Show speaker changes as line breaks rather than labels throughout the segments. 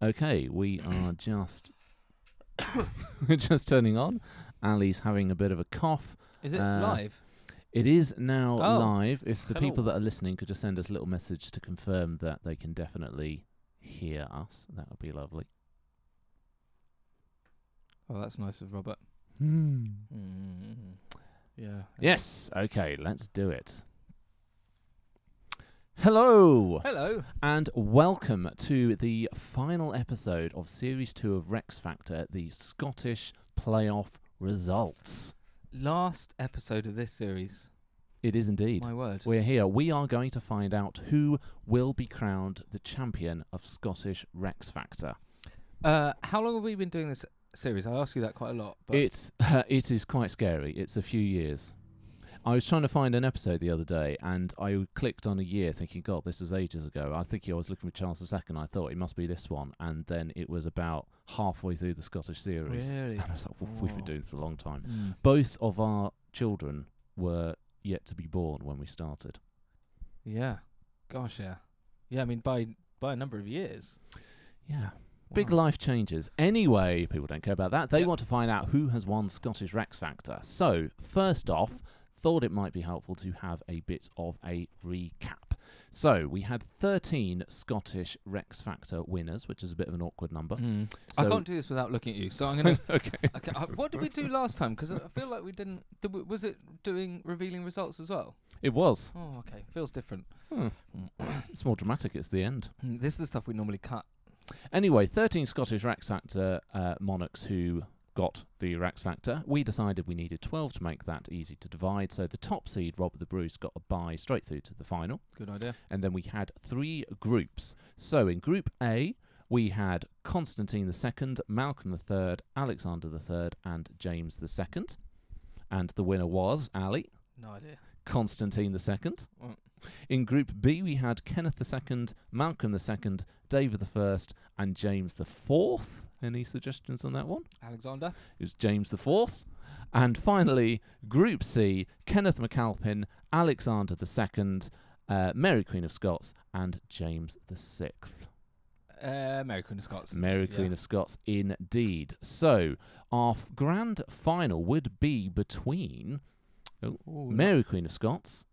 Okay, we are just we're just turning on. Ali's having a bit of a cough.
Is it live?
It is now
Oh,
live. If the
hello.
people that are listening could just send us a little message to confirm that they can definitely hear us, that would be lovely.
Oh, that's nice of Robert. Yeah.
Yes. Okay, let's do it. Hello.
Hello.
And welcome to the final episode of Series 2 of Rex Factor, the Scottish playoff results.
Last episode of this series.
It is indeed.
My word.
We're here. We are going to find out who will be crowned the champion of Scottish Rex Factor.
How long have we been doing this series? I ask you that quite a lot. But
It is quite scary. It's a few years. I was trying to find an episode the other day, and I clicked on a year thinking, God, this was ages ago. I think I was looking for Charles II. I thought it must be this one. And then it was about halfway through the Scottish series.
Really?
And I was like, we've been doing this a long time.
Mm.
Both of our children were yet to be born when we started.
Yeah. Gosh, yeah. Yeah, I mean, by a number of years.
Yeah. Big
Wow.
life changes. Anyway, people don't care about that. They
Yep.
want to find out who has won Scottish Rex Factor. So, first off, thought it might be helpful to have a bit of a recap. So, we had 13 Scottish Rex Factor winners, which is a bit of an awkward number.
Mm.
So
I can't do this without looking at you, so I'm going to...
okay.
Okay, what did we do last time? Because I feel like we didn't... was it doing revealing results as well?
It was.
Oh, okay. Feels different.
It's more dramatic. It's the end.
This is the stuff we normally cut.
Anyway, 13 Scottish Rex Factor monarchs who got the Rex Factor. We decided we needed 12 to make that easy to divide, so the top seed, Robert the Bruce, got a bye straight through to the final.
Good idea.
And then we had 3 groups. So in Group A, we had Constantine II, Malcolm III, Alexander III, and James II. And the winner was Ali,
No idea.
Constantine II.
Mm.
In Group B, we had Kenneth II, Malcolm II, David I, and James IV. Any suggestions on that one?
Alexander?
It was James IV. And finally, Group C, Kenneth MacAlpin, Alexander II, Mary Queen of Scots, and James VI.
Mary Queen of Scots.
Mary
Yeah.
Queen of Scots, indeed. So, our grand final would be between
Ooh,
Mary Queen of Scots,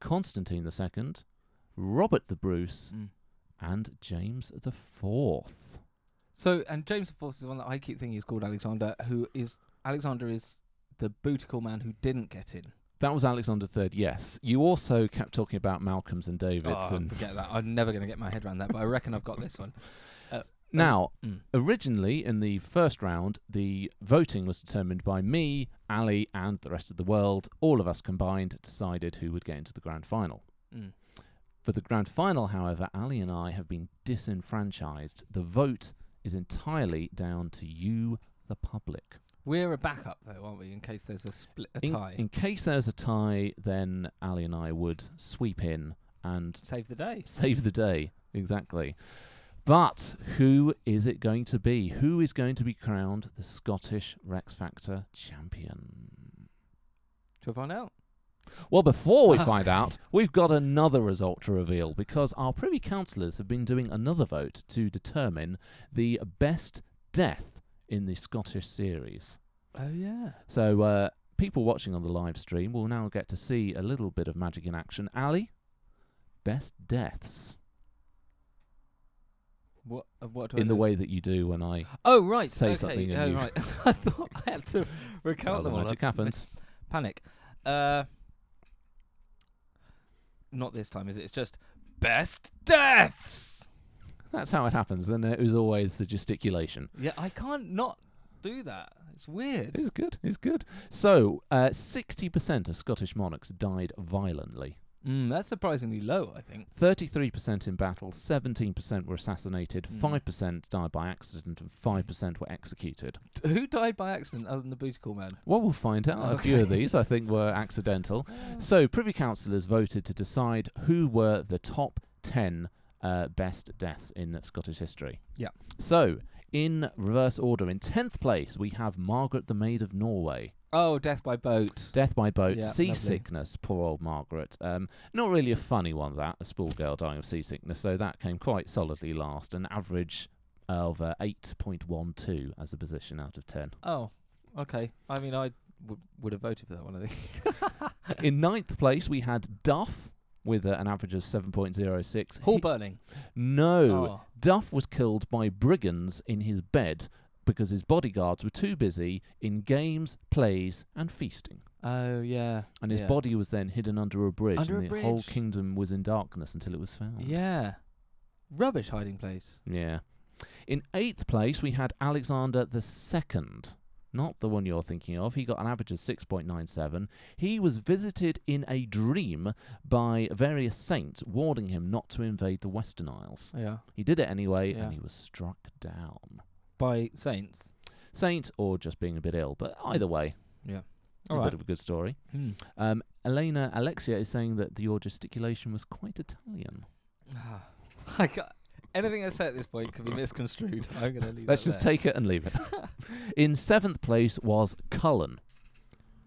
Constantine II, Robert the Bruce,
Mm.
and James IV.
So, and James IV is the one that I keep thinking is called Alexander, Alexander is the bootical man who didn't get in.
That was Alexander III, yes. You also kept talking about Malcolms and Davids.
Oh,
and
forget that. I'm never going to get my head around that, but I reckon I've got this one.
Now,
Mm.
originally in the first round, the voting was determined by me, Ali, and the rest of the world. All of us combined decided who would get into the grand final.
Mm.
For the grand final, however, Ali and I have been disenfranchised. The vote is entirely down to you, the public.
We're a backup, though, aren't we, in case there's a tie?
In case there's a tie, then Ali and I would sweep in and
Save the day.
save the day. Exactly. But who is it going to be? Who is going to be crowned the Scottish Rex Factor champion?
Shall we find out?
Well, before we find out, we've got another result to reveal because our Privy Councillors have been doing another vote to determine the best death in the Scottish series.
Oh, yeah.
So people watching on the live stream will now get to see a little bit of magic in action. Ali, best deaths
What do I
in the
do?
way that you do when I
Oh, right.
say
okay.
something
Oh,
and you...
right. I thought I had to recount
Well,
them
the
all.
magic happens.
Panic. Not this time, is it? It's just best deaths.
That's how it happens. Then it was always the gesticulation.
Yeah, I can't not do that. It's weird.
It's good. It's good. So, 60% of Scottish monarchs died violently.
That's surprisingly low, I think.
33% in battle, 17% were assassinated,
Mm.
5% died by accident, and 5% were executed.
Who died by accident other than the bootical man?
Well, we'll find out. A few of these, I think, were accidental. So, Privy Councillors voted to decide who were the top 10 best deaths in Scottish history.
Yeah.
So, in reverse order, in 10th place, we have Margaret the Maid of Norway.
Oh, death by boat.
Death by boat,
Yeah,
seasickness, poor old Margaret. Not really a funny one, that, a schoolgirl dying of seasickness, so that came quite solidly last. An average of 8.12 as a position out of 10.
Oh, okay. I mean, I would have voted for that one, I think.
In 9th place, we had Duff with an average of 7.06.
Hall burning.
No.
Oh.
Duff was killed by brigands in his bed because his bodyguards were too busy in games, plays, and feasting.
Oh, yeah.
And his body was then hidden under a bridge,
Under
and
a
the whole
bridge.
kingdom was in darkness until it was found.
Yeah. Rubbish hiding place.
Yeah. In 8th place, we had Alexander II. Not the one you're thinking of. He got an average of 6.97. He was visited in a dream by various saints warning him not to invade the Western Isles.
Yeah.
He did it anyway,
Yeah.
and he was struck down.
By saints.
Saint or just being a bit ill, but either way,
Yeah.
it's
All
a
right.
bit of a good story.
Hmm.
Elena Alexia is saying that your gesticulation was quite Italian.
I ca Anything I say at this point can be misconstrued. I'm going to leave
Let's
that
just
there.
take it and leave it. In 7th place was Cullen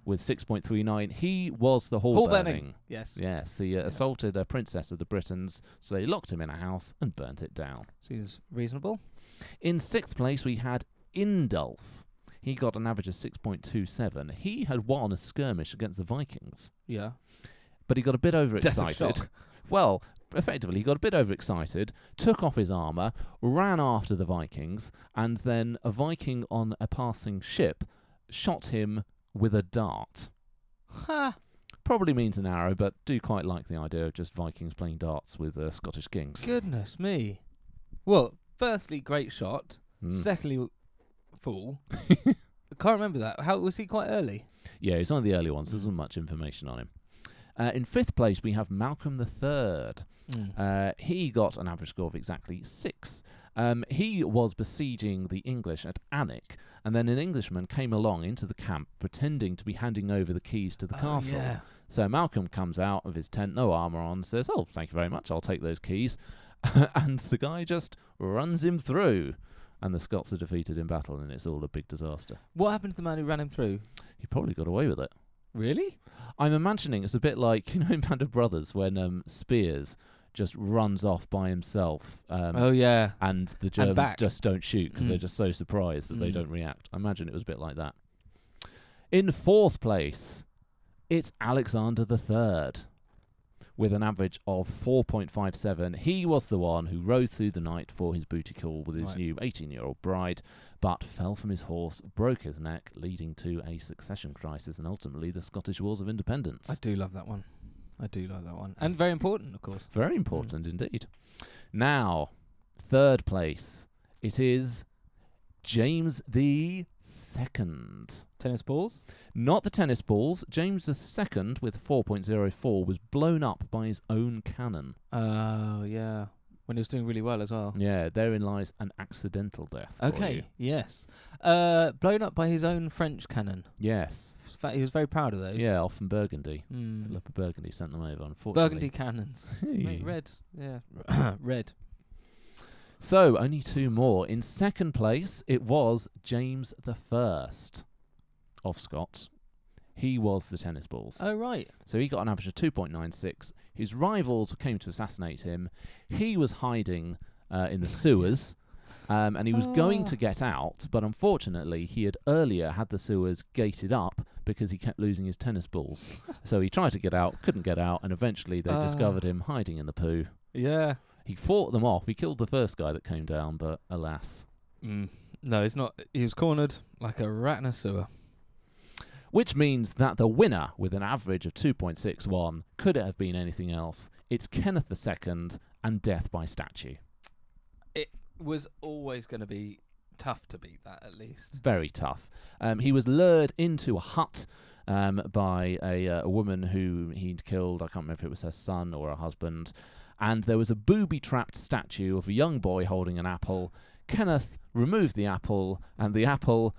with 6.39. He was the hall
Hall
burning.
burning. Yes.
Yes, he assaulted a princess of the Britons, so they locked him in a house and burnt it down.
Seems reasonable.
In 6th place, we had Indulf. He got an average of 6.27. He had won a skirmish against the Vikings,
Yeah.
but he got a bit
Death of
overexcited.
shock.
Well, effectively, he got a bit overexcited, took off his armour, ran after the Vikings, and then a Viking on a passing ship shot him with a dart.
Ha!
Probably means an arrow, but do quite like the idea of just Vikings playing darts with Scottish kings.
Goodness me. Well, firstly, great shot.
Mm.
Secondly, fool. I can't remember that. How was he quite early?
Yeah, he's one of the early ones. There wasn't much information on him. In 5th place, we have Malcolm III. He got an average score of exactly 6. He was besieging the English at Alnwick, and then an Englishman came along into the camp pretending to be handing over the keys to the castle.
Yeah.
So Malcolm comes out of his tent, no armour on, says, "Oh, thank you very much, I'll take those keys." And the guy just runs him through, and the Scots are defeated in battle, and it's all a big disaster.
What happened to the man who ran him through?
He probably got away with it.
Really?
I'm imagining it's a bit like, you know, in Band of Brothers when Spears just runs off by himself.
Oh, yeah.
And the Germans
back.
just don't shoot because they're
Mm.
just so surprised that they
Mm.
don't react. I imagine it was a bit like that. In 4th place, it's Alexander III with an average of 4.57. He was the one who rode through the night for his booty call with his
Right.
new 18-year-old bride, but fell from his horse, broke his neck, leading to a succession crisis and ultimately the Scottish Wars of Independence.
I do love that one. I do like that one. And very important, of course.
Very important indeed. Now, 3rd place, it is James the Second.
Tennis balls?
Not the tennis balls. James II, with 4.04, was blown up by his own cannon.
Oh, yeah. When he was doing really well as well.
Yeah, therein lies an accidental death. for
Okay,
you.
yes. Blown up by his own French cannon.
Yes.
In fact, he was very proud of those.
Yeah, off from Burgundy.
Mm.
Philip of Burgundy sent them over, unfortunately.
Burgundy cannons.
Hey.
Mate, red. Yeah. Red.
So, only 2 more. In 2nd place, it was James I of Scots. He was the tennis balls.
Oh, right.
So he got an average of 2.96. His rivals came to assassinate him. He was hiding in the sewers, and he was going to get out, but unfortunately he had earlier had the sewers gated up because he kept losing his tennis balls. So he tried to get out, couldn't get out, and eventually they discovered him hiding in the poo.
Yeah.
He fought them off. He killed the first guy that came down, but alas.
No, he's not. He was cornered like a rat in a sewer.
Which means that the winner, with an average of 2.61, could it have been anything else? It's Kenneth II and death by statue.
It was always going to be tough to beat that, at least.
Very tough. He was lured into a hut by a woman who he'd killed. I can't remember if it was her son or her husband. And there was a booby-trapped statue of a young boy holding an apple. Kenneth removed the apple, and the apple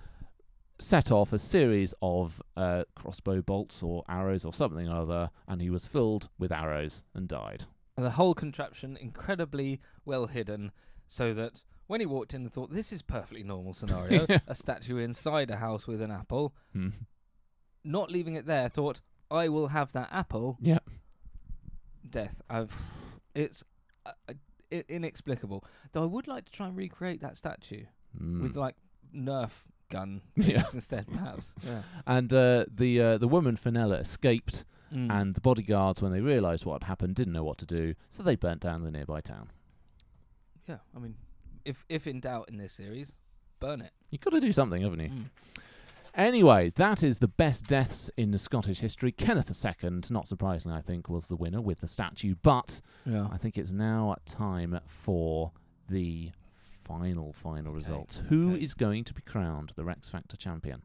set off a series of crossbow bolts or arrows or something or other, and he was filled with arrows and died.
And the whole contraption incredibly well hidden, so that when he walked in and thought, this is perfectly normal scenario,
Yeah.
a statue inside a house with an apple,
Hmm.
not leaving it there, thought, I will have that apple.
Yeah.
Death. inexplicable. Though I would like to try and recreate that statue with like Nerf gun
Yeah.
instead, perhaps. Yeah.
And the woman Fenella escaped,
Mm.
and the bodyguards, when they realised what had happened, didn't know what to do, so they burnt down the nearby town.
Yeah, I mean, if in doubt in this series, burn it.
You've got to do something, haven't you?
Mm.
Anyway, that is the best deaths in the Scottish history. Kenneth II, not surprisingly, I think, was the winner with the statue, but
Yeah.
I think it's now time for the final results. Who is going to be crowned the Rex Factor champion?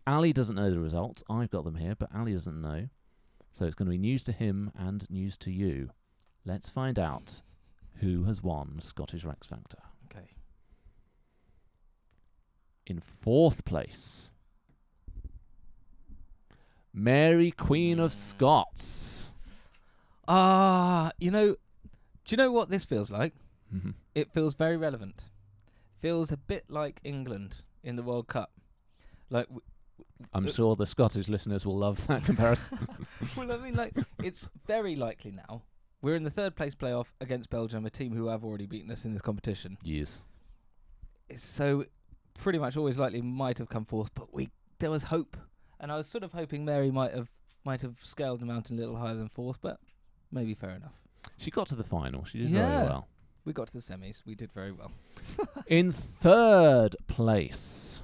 Ali doesn't know the results. I've got them here, but Ali doesn't know. So it's going to be news to him and news to you. Let's find out who has won Scottish Rex Factor.
Okay.
In fourth place, Mary, Queen of Scots.
Do you know what this feels like?
Mhm.
It feels very relevant. Feels a bit like England in the World Cup. Like,
I'm sure the Scottish listeners will love that comparison.
well, I mean, like, it's very likely now. We're in the third place playoff against Belgium, a team who have already beaten us in this competition.
Yes.
So, pretty much always likely might have come fourth, but there was hope, and I was sort of hoping Mary might have scaled the mountain a little higher than fourth, but maybe fair enough.
She got to the final. She did
Yeah.
very well.
We got to the semis. We did very well.
In third place,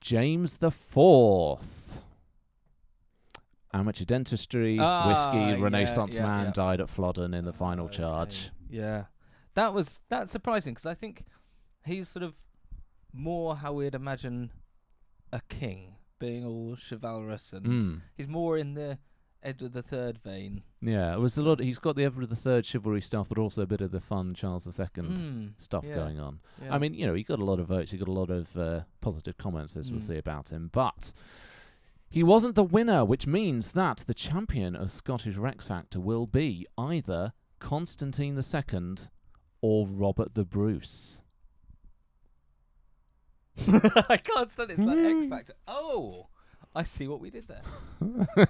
James the Fourth. Amateur dentistry, whiskey, Renaissance man died at Flodden in the final charge.
Yeah, that's surprising because I think he's sort of more how we'd imagine a king, being all chivalrous, and he's more in the Edward III vein.
Yeah, it was a lot. He's got the Edward III chivalry stuff, but also a bit of the fun Charles II stuff going on.
Yeah.
I mean, he got a lot of votes. He got a lot of positive comments, as we'll see about him. But he wasn't the winner, which means that the champion of Scottish Rex Factor will be either Constantine II or Robert the Bruce.
I can't stand it. It's like X Factor. Oh, I see what we did there.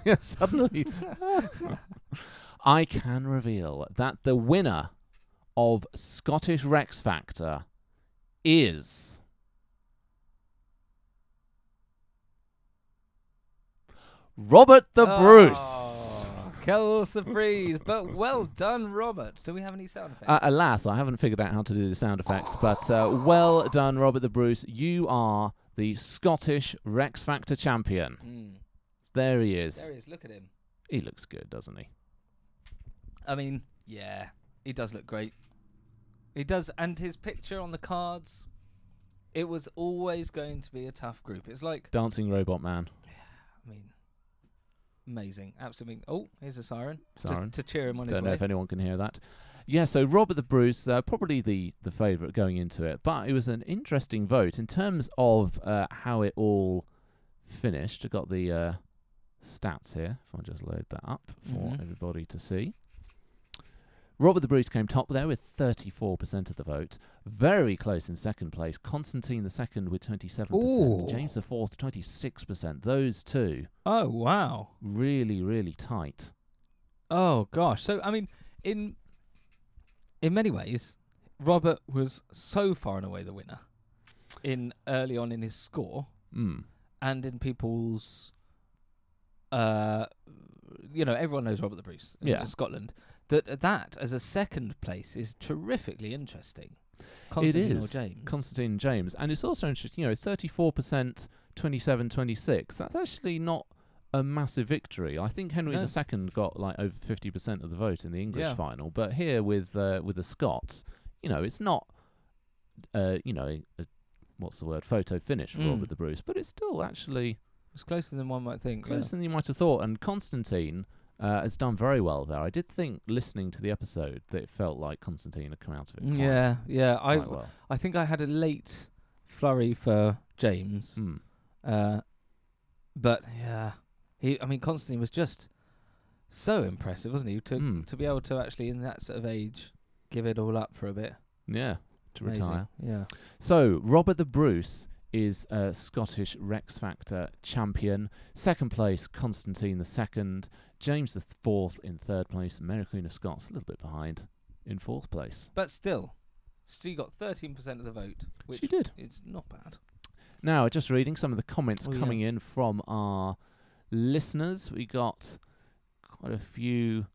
Yeah, suddenly, I can reveal that the winner of Scottish Rex Factor is Robert the Bruce.
Quelle surprise, but well done, Robert. Do we have any sound effects?
Alas, I haven't figured out how to do the sound effects, but well done, Robert the Bruce. You are the Scottish Rex Factor champion. There he is.
There he is. Look at him.
He looks good, doesn't he?
I mean, yeah, he does look great. He does, and his picture on the cards. It was always going to be a tough group. It's like
Dancing Robot Man.
I mean, amazing, absolutely. Oh, here's a siren.
Siren.
Just to cheer him on his
Don't know
way.
if anyone can hear that. Yeah, so Robert the Bruce, probably the favourite going into it, but it was an interesting vote in terms of how it all finished. I've got the stats here, if I just load that up for everybody to see. Robert the Bruce came top there with 34% of the vote. Very close in second place. Constantine II with 27%.
Ooh.
James IV 26%. Those two
Oh wow.
really, really tight.
Oh gosh. So I mean, in many ways, Robert was so far and away the winner in early on in his score and in people's everyone knows Robert the Bruce in Scotland. That as a second place is terrifically interesting. Constantine or James.
Constantine and James. And it's also interesting, 34%, 27, 26. That's actually not a massive victory. I think Henry II got like over 50% of the vote in the English final, but here with the Scots, it's not what's the word, photo finish for Robert the Bruce, but it's still actually
it's closer than one might think.
Closer than you might have thought. And Constantine has done very well there. I did think, listening to the episode, that it felt like Constantine had come out of it quite well.
I think I had a late flurry for James, but yeah, Constantine was just so impressive, wasn't he? To be able to actually, in that sort of age, give it all up for a bit.
Yeah, to
Amazing.
retire.
Yeah.
So Robert the Bruce is Scottish Rex Factor champion. Second place, Constantine II. James the Fourth in third place, and Mary Queen of Scots a little bit behind in fourth place.
But still, she got 13% of the vote, which
She did.
It's not bad.
Now, just reading some of the comments coming
yeah.
in from our listeners. We got quite a few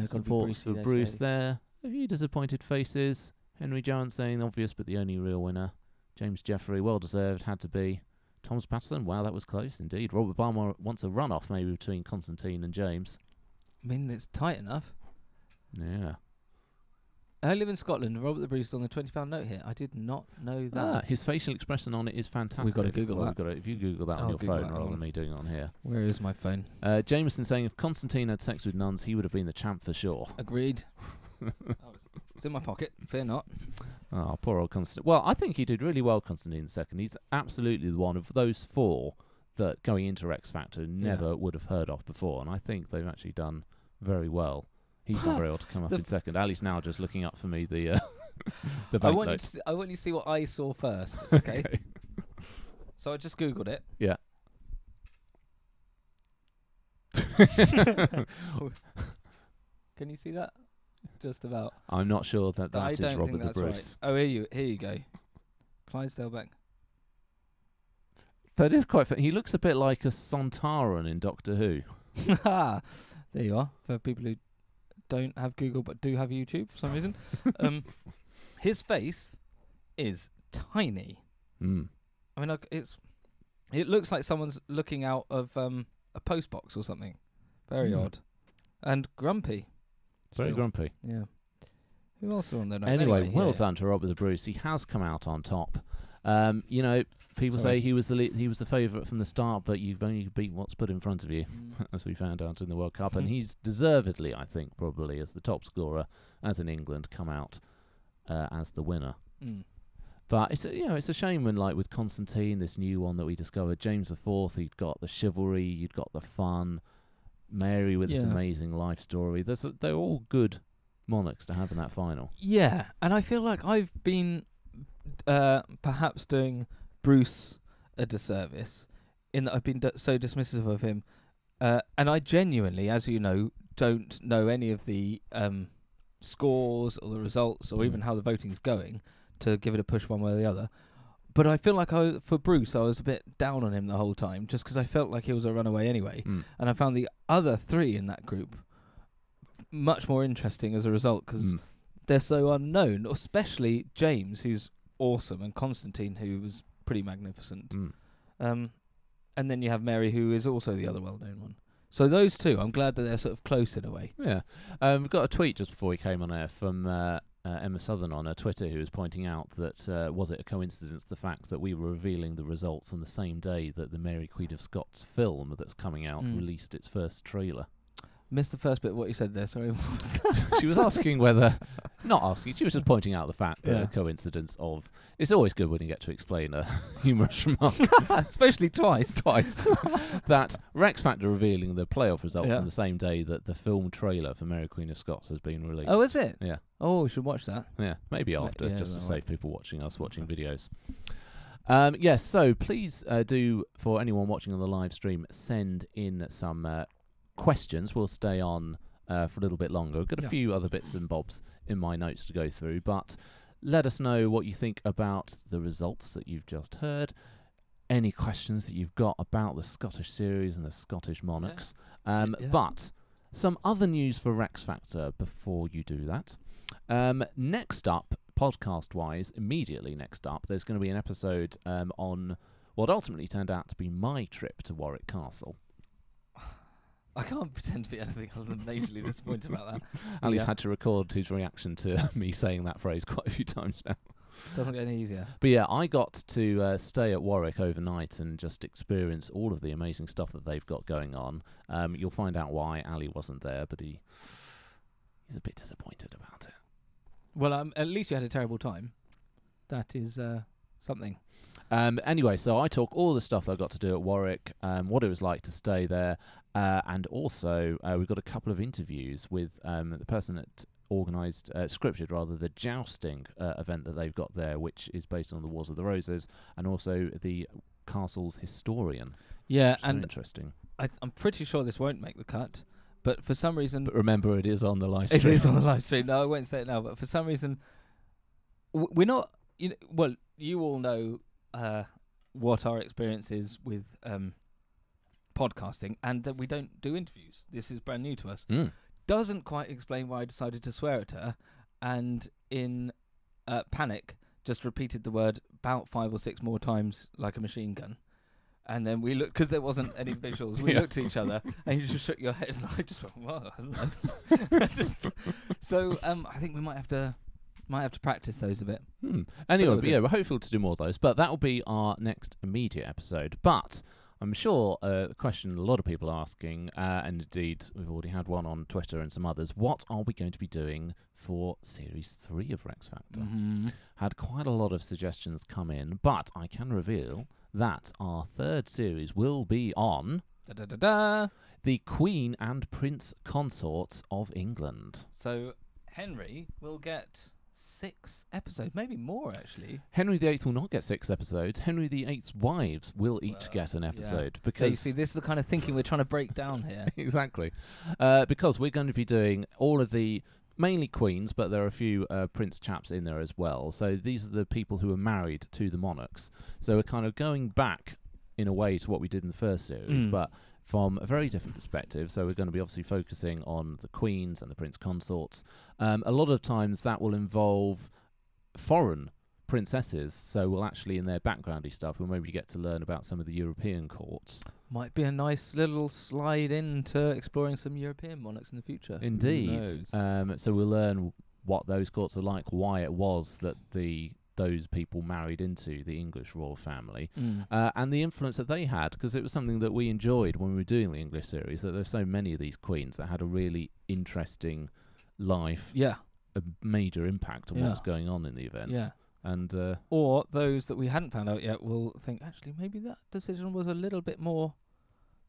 supports for Bruce there. A few disappointed faces. Henry Jones saying obvious, but the only real winner. James Jeffrey, well deserved, had to be. Thomas Patterson, wow, that was close indeed. Robert Balmer wants a runoff maybe between Constantine and James.
I mean, it's tight enough.
Yeah.
I live in Scotland. Robert the Bruce is on the £20 note here. I did not know that.
His facial expression on it is fantastic.
We've got to Google that.
If you Google that on your phone rather than me doing it on here.
Where is my phone?
Jameson saying if Constantine had sex with nuns, he would have been the champ for sure.
Agreed. It's in my pocket. Fear not.
Oh, poor old Constantine. Well, I think he did really well, Constantine II. He's absolutely the one of those four that going into X Factor never would have heard of before, and I think they've actually done very well. He's not very able to come up in second. Ali's now just looking up for me the
I want you to see what I saw first, okay? So I just Googled it.
Yeah.
Can you see that? Just about.
I'm not sure that is Robert the
Right.
Bruce.
Oh, here you go. Clydesdale Bank.
That is quite funny. He looks a bit like a Sontaran in Doctor Who.
There you are. For people who don't have Google but do have YouTube for some reason. His face is tiny.
Mm.
I mean, it looks like someone's looking out of a post box or something. Very odd. And grumpy.
Very grumpy.
Yeah. Who else are on there?
Anyway, well done to Robert the Bruce. He has come out on top. People say he was the favourite from the start, but you've only beat what's put in front of you, as we found out in the World Cup. And he's deservedly, I think, probably as the top scorer, as in England, come out as the winner.
Mm.
But it's a shame when, like with Constantine, this new one that we discovered, James IV, he'd got the chivalry, you'd got the fun. Mary with this amazing life story. They're all good monarchs to have in that final. Yeah,
and I feel like I've been perhaps doing Bruce a disservice in that I've been so dismissive of him, and I genuinely, as you know, don't know any of the scores or the results or even how the voting's going to give it a push one way or the other. But I feel like for Bruce, I was a bit down on him the whole time, just because I felt like he was a runaway anyway. And I found the other three in that group much more interesting as a result, because they're so unknown, especially James, who's awesome, and Constantine, who was pretty magnificent. And then you have Mary, who is also the other well-known one. So those two, I'm glad that they're sort of close in a way.
Yeah. We've got a tweet just before we came on air from Emma Southern on her Twitter, who was pointing out that was it a coincidence the fact that we were revealing the results on the same day that the Mary Queen of Scots film that's coming out released its first trailer.
Missed the first bit of what you said there, sorry.
She was asking whether... Not asking, she was just pointing out the fact that a coincidence of... It's always good when you get to explain a humorous remark.
Especially twice.
That Rex Factor revealing the playoff results on the same day that the film trailer for Mary Queen of Scots has been released.
Oh, is it?
Yeah.
Oh, we should watch that.
Yeah, maybe after, just to save people watching videos. Yes, so please do, for anyone watching on the live stream, send in some... questions. We'll stay on for a little bit longer. We've got a few other bits and bobs in my notes to go through, but let us know what you think about the results that you've just heard. Any questions that you've got about the Scottish series and the Scottish monarchs. But some other news for Rex Factor before you do that. Next up, podcast-wise, immediately next up, there's going to be an episode on what ultimately turned out to be my trip to Warwick Castle.
I can't pretend to be anything other than majorly disappointed about that.
Ali's had to record his reaction to me saying that phrase quite a few times now.
Doesn't get any easier.
But yeah, I got to stay at Warwick overnight and just experience all of the amazing stuff that they've got going on. You'll find out why Ali wasn't there, but he's a bit disappointed about it.
Well, at least you had a terrible time. That is something.
Anyway, so I talk all the stuff that I got to do at Warwick, what it was like to stay there, and also we've got a couple of interviews with the person that organised, scripted rather, the jousting event that they've got there, which is based on the Wars of the Roses, and also the castle's historian.
Yeah, and
interesting.
I'm pretty sure this won't make the cut, but for some reason...
But remember, it is on the live stream.
It is on the live stream. No, I won't say it now, but for some reason, we're not... well, you all know what our experience is with podcasting, and that we don't do interviews. This is brand new to us. Doesn't quite explain why I decided to swear at her, and in panic, just repeated the word about 5 or 6 more times like a machine gun. And then we looked, because there wasn't any visuals, we looked at each other, and you just shook your head, and I just went, well, I don't know. So I think we might have to practice those a bit.
Anyway, but yeah, we're hopeful to do more of those, but that will be our next immediate episode. But I'm sure a question a lot of people are asking, and indeed we've already had one on Twitter and some others, what are we going to be doing for Series 3 of Rex Factor? Had quite a lot of suggestions come in, but I can reveal that our third series will be on the Queen and Prince Consorts of England.
So Henry will get 6 episodes, maybe more actually.
Henry VIII will not get 6 episodes. Henry VIII's wives will each get an episode. Because
you see, this is the kind of thinking we're trying to break down here.
Exactly. Because we're going to be doing all of the... mainly queens, but there are a few prince chaps in there as well. So these are the people who are married to the monarchs. So we're kind of going back, in a way, to what we did in the first series, but from a very different perspective. So we're going to be obviously focusing on the queens and the prince consorts. A lot of times that will involve foreign princesses, so we'll actually, in their backgroundy stuff, we'll maybe get to learn about some of the European courts.
Might be a nice little slide into exploring some European monarchs in the future.
Indeed. So we'll learn what those courts are like, why it was that those people married into the English royal family, and the influence that they had, because it was something that we enjoyed when we were doing the English series, that there's so many of these queens that had a really interesting life, a major impact on what was going on in the events. And
or those that we hadn't found out yet will think, actually, maybe that decision was a little bit more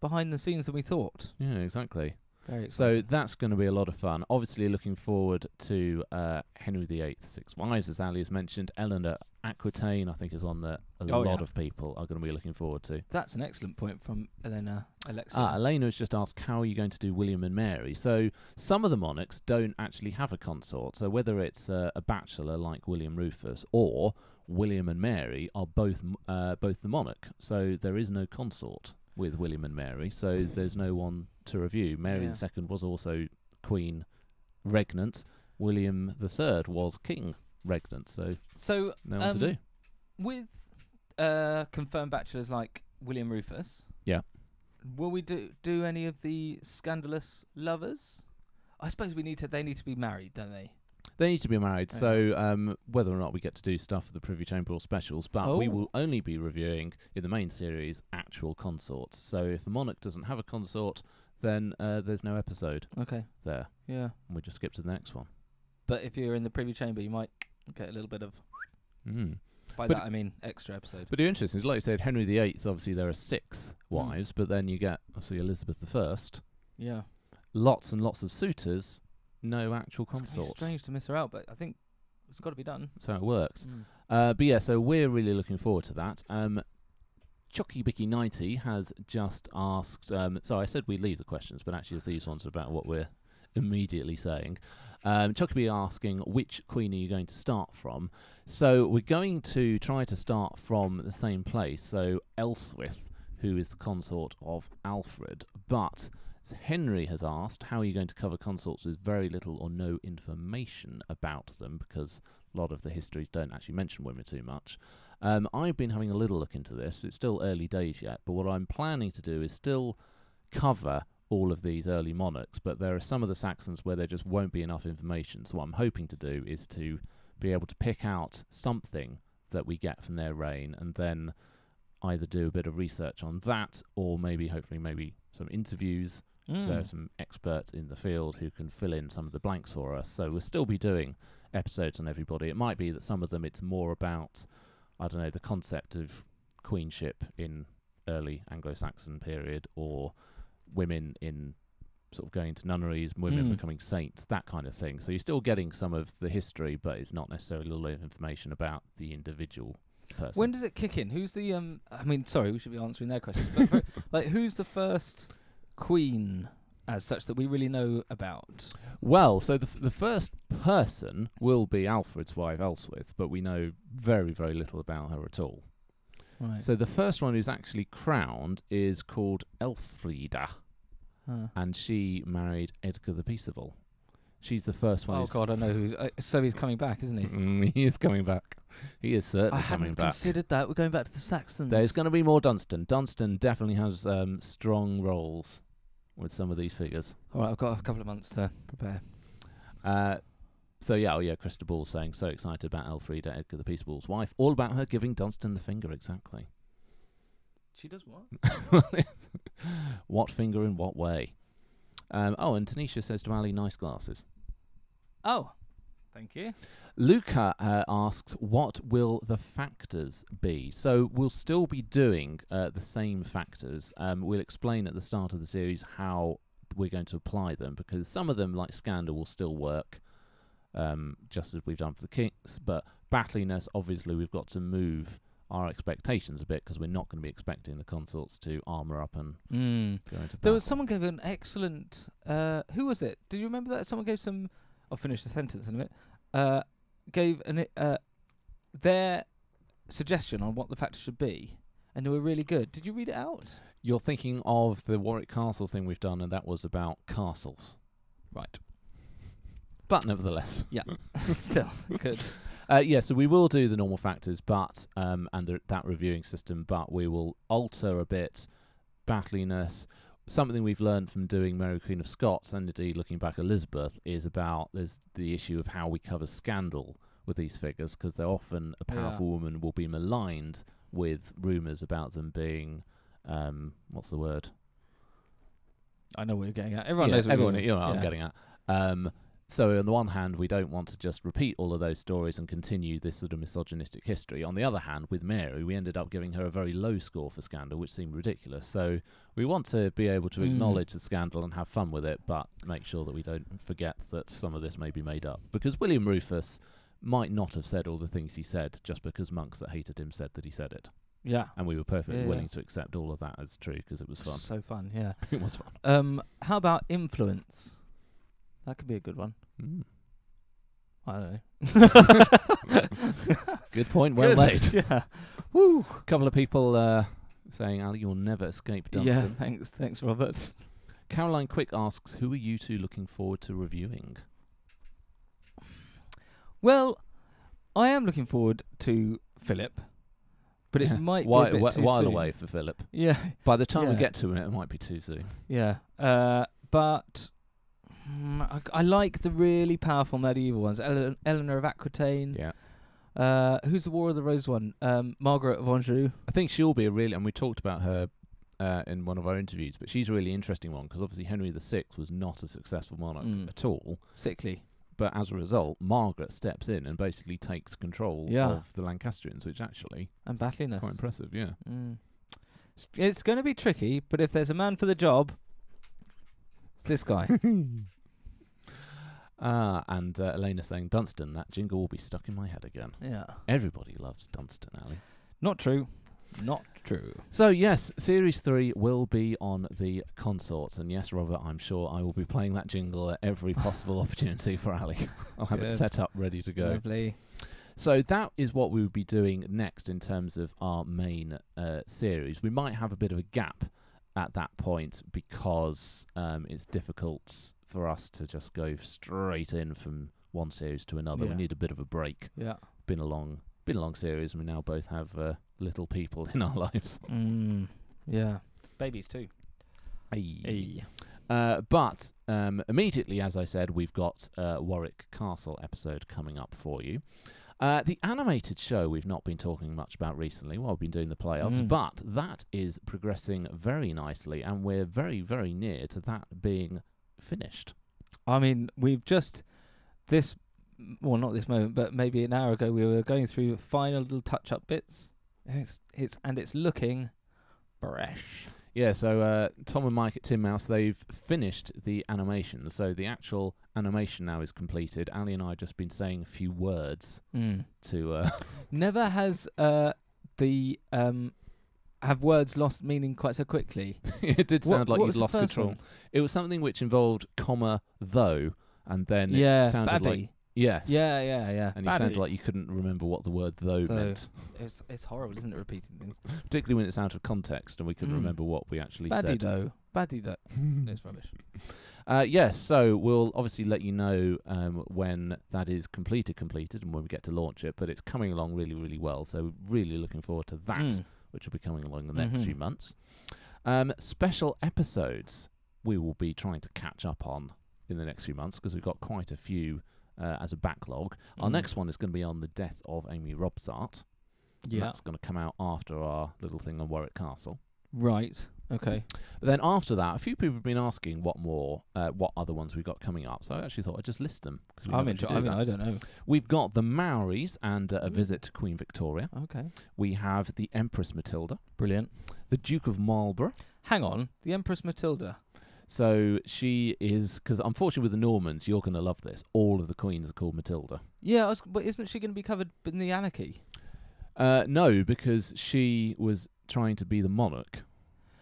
behind the scenes than we thought.
Yeah, exactly.
Very exciting.
So that's going to be a lot of fun. Obviously, looking forward to Henry VIII's 6 wives, as Ali has mentioned. Eleanor Aquitaine, I think, is one that a lot of people are going to be looking forward to.
That's an excellent point from Elena Alexia.
Elena has just asked, how are you going to do William and Mary? So some of the monarchs don't actually have a consort. So whether it's a bachelor like William Rufus or William and Mary are both the monarch. So there is no consort with William and Mary. So there's no one to review. Mary II was also Queen Regnant. William III was King Regnant. So no one to do.
With confirmed bachelors like William Rufus, will we do any of the scandalous lovers? I suppose they need to be married, don't they?
They need to be married. Okay. So whether or not we get to do stuff for the Privy Chamber or specials, but we will only be reviewing, in the main series, actual consorts. So if the monarch doesn't have a consort, then there's no episode there. Yeah. And we just skip to the next one.
But if you're in the Privy Chamber, you might get a little bit of... By that I mean extra episode.
But the interesting is, like you said, Henry VIII, obviously there are 6 wives, but then you get, obviously, Elizabeth I.
Yeah.
Lots and lots of suitors, no actual consorts.
It's strange to miss her out, but I think it's got to be done.
That's how it works. But yeah, so we're really looking forward to that. ChockyBicky90 has just asked... so I said we'd leave the questions, but actually these ones are about what we're immediately saying. Chockybee asking, which queen are you going to start from? So we're going to try to start from the same place. So Elswith, who is the consort of Alfred. But Henry has asked, how are you going to cover consorts with very little or no information about them? Because a lot of the histories don't actually mention women too much. I've been having a little look into this. It's still early days yet, but what I'm planning to do is still cover all of these early monarchs, but there are some of the Saxons where there just won't be enough information. So what I'm hoping to do is to be able to pick out something that we get from their reign and then either do a bit of research on that or hopefully some interviews. So there are some experts in the field who can fill in some of the blanks for us. So we'll still be doing episodes on everybody. It might be that some of them it's more about, I don't know, the concept of queenship in early Anglo-Saxon period, or women in sort of going to nunneries, women becoming saints, that kind of thing. So you're still getting some of the history, but it's not necessarily a lot of information about the individual person.
When does it kick in? Who's the I mean, sorry, we should be answering their questions. But like, who's the first queen as such that we really know about?
Well, so the first person will be Alfred's wife, Elswith, but we know very, very little about her at all.
Right.
So the first one who's actually crowned is called Elfrida,
Huh.
and she married Edgar the Peaceable. She's the first one.
Oh God, I know who. So he's coming back, isn't he?
He is coming back. He is certainly
I
coming
hadn't
back.
considered that. We're going back to the Saxons.
There's going to be more Dunstan. Dunstan definitely has strong roles with some of these figures.
All right, I've got a couple of months to prepare.
So yeah, Krista Ball saying so excited about Elfrida, Edgar the Peaceable's wife. All about her giving Dunstan the finger, exactly.
She does what?
What finger in what way? And Tanisha says to Ali, nice glasses.
Oh, thank you.
Luca asks, what will the factors be? So we'll still be doing the same factors. We'll explain at the start of the series how we're going to apply them, because some of them, like Scandal, will still work, just as we've done for the Kings. But battliness, obviously, we've got to move our expectations a bit, because we're not going to be expecting the consorts to armour up and go into
There
battle.
was someone gave an excellent. Who was it? Do you remember that? Someone gave some. I'll finish the sentence in a minute. Gave their suggestion on what the factors should be, and they were really good. Did you read it out?
You're thinking of the Warwick Castle thing we've done, and that was about castles.
Right.
But nevertheless.
Yeah. Still good.
So we will do the normal factors, but that reviewing system, but we will alter a bit battliness. Something we've learned from doing Mary Queen of Scots, and indeed looking back at Elizabeth, is about there's the issue of how we cover scandal with these figures, because they're often a powerful woman will be maligned with rumours about them being what's the word?
I know what you're getting at. Everyone knows what
I'm getting at. So on the one hand, we don't want to just repeat all of those stories and continue this sort of misogynistic history. On the other hand, with Mary, we ended up giving her a very low score for scandal, which seemed ridiculous. So we want to be able to acknowledge the scandal and have fun with it, but make sure that we don't forget that some of this may be made up. Because William Rufus might not have said all the things he said just because monks that hated him said that he said it.
Yeah.
And we were perfectly willing to accept all of that as true, because it was fun.
So fun, yeah.
It was fun.
How about influence? That could be a good one. I don't know.
Good point, well made.
Yeah.
Woo! A couple of people saying, Ali, you'll never escape Dunstan.
Yeah, thanks, Robert.
Caroline Quick asks, who are you two looking forward to reviewing?
Well, I am looking forward to Philip, but it might be a bit too
while
soon.
away for Philip.
Yeah.
By the time we get to it might be too soon.
Yeah. But I like the really powerful medieval ones. Eleanor of Aquitaine.
Yeah.
Who's the War of the Rose one? Margaret of Anjou.
I think she'll be and we talked about her in one of our interviews, but she's a really interesting one, because obviously Henry VI was not a successful monarch at all.
Sickly.
But as a result, Margaret steps in and basically takes control of the Lancastrians, which actually
and battliness.
Quite impressive, yeah.
It's going to be tricky, but if there's a man for the job, it's this guy.
And Elena saying, Dunstan, that jingle will be stuck in my head again.
Yeah.
Everybody loves Dunstan, Ali.
Not true. Not true.
So, yes, Series 3 will be on the consorts. And yes, Robert, I'm sure I will be playing that jingle at every possible opportunity for Ali. I'll have it set up, ready to go.
Lovely.
So that is what we will be doing next in terms of our main series. We might have a bit of a gap at that point, because it's difficult for us to just go straight in from one series to another.
Yeah.
We need a bit of a break.
Yeah.
Been a long series, and we now both have little people in our lives.
Yeah. Babies too.
Hey. But immediately, as I said, we've got Warwick Castle episode coming up for you. The animated show we've not been talking much about recently while we've been doing the playoffs, but that is progressing very nicely, and we're very, very near to that being finished.
I mean, we've just not this moment, but maybe an hour ago, we were going through final little touch-up bits. It's looking fresh.
Yeah, so Tom and Mike at Tin Mouse, they've finished the animation. So the actual animation now is completed. Ali and I have just been saying a few words to...
Never has the have words lost meaning quite so quickly?
It did sound like
what
you'd
was the
lost
first
control.
one?
It was something which involved comma though, and then
Yeah,
it sounded
baddie.
like yes.
Yeah.
And you sounded like you couldn't remember what the word though meant,
It's horrible, isn't it? Repeating things.
particularly when it's out of context and we couldn't remember what we actually
Baddie
said.
Baddie though. It's rubbish.
Yes, so we'll obviously let you know when that is completed and when we get to launch it, but it's coming along really, really well, so really looking forward to that, which will be coming along the next few months. Special episodes we will be trying to catch up on in the next few months because we've got quite a few as a backlog. Our next one is going to be on the death of Amy Robsart.
Yeah.
That's going to come out after our little thing on Warwick Castle.
Right. Okay.
But then after that, a few people have been asking what other ones we've got coming up. So I actually thought I'd just list them.
I don't know.
We've got the Maoris and a visit to Queen Victoria.
Okay.
We have the Empress Matilda.
Brilliant.
The Duke of Marlborough.
Hang on. The Empress Matilda.
So she is, because unfortunately with the Normans, you're going to love this, all of the queens are called Matilda.
Yeah, but isn't she going to be covered in the Anarchy?
No, because she was trying to be the monarch.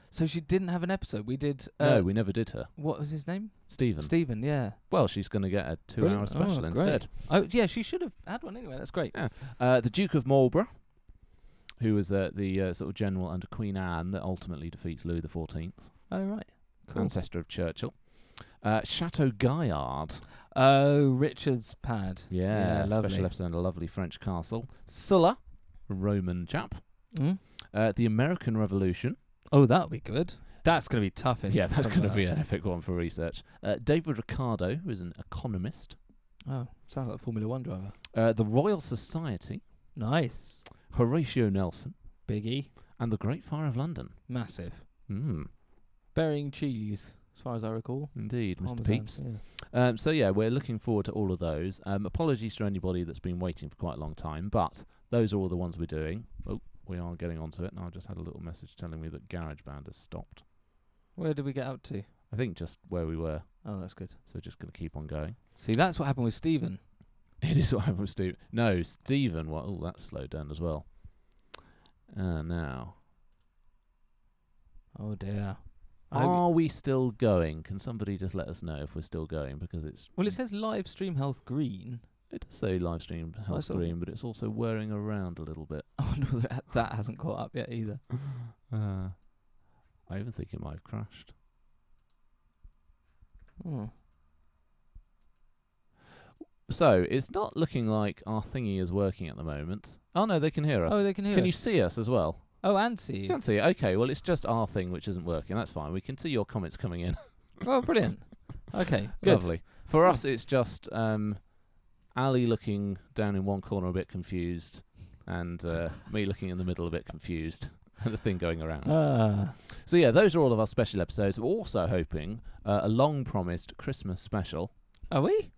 So she didn't have an episode. We did.
No, we never did her.
What was his name?
Stephen.
Stephen, yeah.
Well, she's going to get a 2-hour special instead.
Oh, yeah, she should have had one anyway. That's great.
Yeah. The Duke of Marlborough, who was the sort of general under Queen Anne that ultimately defeats Louis XIV.
Oh, right. Cool.
Ancestor of Churchill. Chateau Gaillard.
Oh, Richard's pad.
Yeah,
lovely.
special episode on a lovely French castle. Sulla, a Roman chap. The American Revolution.
Oh, that'll be good. That's going to be tough.
Yeah, that's going to be an epic one for research. David Ricardo, who is an economist.
Oh, sounds like a Formula 1 driver.
The Royal Society.
Nice.
Horatio Nelson.
Biggie.
And the Great Fire of London.
Massive.
Mm.
Burying cheese, as far as I recall.
Indeed, Mr.
Parmesan,
Peeps.
Yeah.
So yeah, we're looking forward to all of those. Apologies to anybody that's been waiting for quite a long time, but those are all the ones we're doing. Oh, we are getting onto it, and I just had a little message telling me that GarageBand has stopped.
Where did we get up to?
I think just where we were.
Oh, that's good.
So just going to keep on going.
See, that's what happened with Stephen.
It is what happened with Stephen. No, Stephen. Well, oh, that's slowed down as well. Now.
Oh dear.
Are we still going? Can somebody just let us know if we're still going? Because it's...
Well, it says live stream health green.
It does say live stream health green, but it's also whirring around a little bit.
Oh no, that hasn't caught up yet either.
I even think it might have crashed. So, it's not looking like our thingy is working at the moment. Oh no, they can hear us.
Oh, they can hear us.
Can you see us as well?
Oh, and see
You can see it. Okay, well, it's just our thing which isn't working. That's fine. We can see your comments coming in.
Oh, brilliant. Okay, good.
Lovely. For us, it's just Ali looking down in one corner a bit confused, and me looking in the middle a bit confused, and the thing going around. So yeah, those are all of our special episodes. We're also hoping a long-promised Christmas special.
Are we?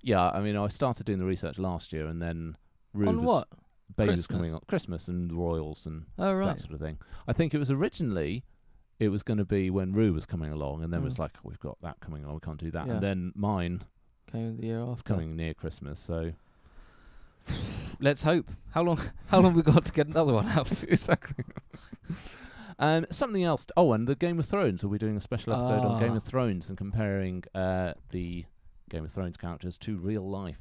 Yeah, I mean, I started doing the research last year, and then
On what?
Baby's coming on Christmas and Royals and that sort of thing. I think it was originally, it was going to be when Rue was coming along, and then it was like, oh, we've got that coming along, we can't do that.
Yeah.
And then mine
came the year after.
coming near Christmas, so
let's hope. How long we got to get another one out?
Exactly. Something else. Oh, and the Game of Thrones. We'll be doing a special episode on Game of Thrones and comparing the Game of Thrones characters to real life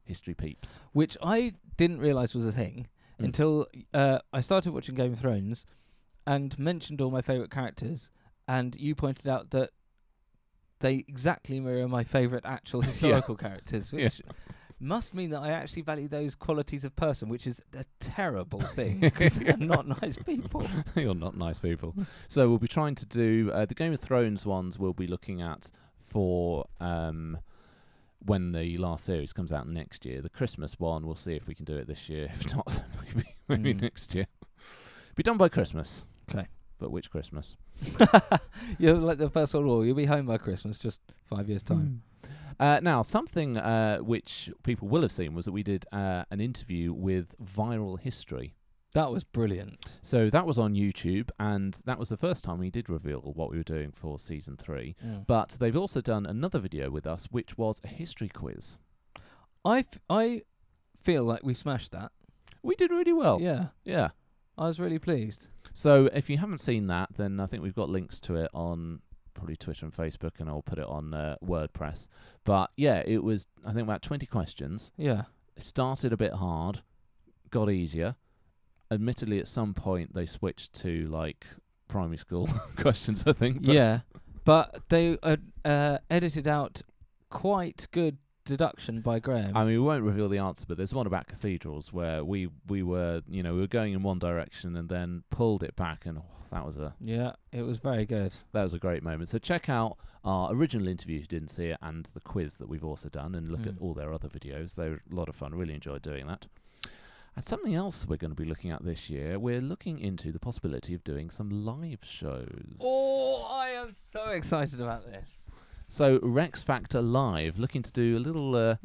history peeps.
Which I didn't realise was a thing until I started watching Game of Thrones and mentioned all my favourite characters, and you pointed out that they exactly mirror my favourite actual historical characters, which must mean that I actually value those qualities of person, which is a terrible thing, because they're not nice people.
You're not nice people. So we'll be trying to do the Game of Thrones ones we'll be looking at for when the last series comes out next year. The Christmas one, we'll see if we can do it this year. If not, maybe next year. Be done by Christmas.
Okay.
But which Christmas?
You're like the First World War. You'll be home by Christmas, just 5 years' time.
Now, something which people will have seen was that we did an interview with Viral History.
That was brilliant.
So that was on YouTube, and that was the first time we did reveal what we were doing for Season 3.
Yeah.
But they've also done another video with us, which was a history quiz.
I feel like we smashed that.
We did really well.
Yeah.
Yeah.
I was really pleased.
So if you haven't seen that, then I think we've got links to it on probably Twitter and Facebook, and I'll put it on WordPress. But yeah, it was, I think, about 20 questions.
Yeah.
It started a bit hard, got easier. Admittedly, at some point they switched to like primary school questions, I think. But
Yeah, but they edited out quite good deduction by Graham.
I mean, we won't reveal the answer, but there's one about cathedrals where we were, we were going in one direction and then pulled it back, and that was
it was very good.
That was a great moment. So check out our original interview if you didn't see it, and the quiz that we've also done, and look at all their other videos. They're a lot of fun. Really enjoyed doing that. And something else we're going to be looking at this year, we're looking into the possibility of doing some live shows.
Oh, I am so excited about this.
So Rex Factor Live, looking to do a little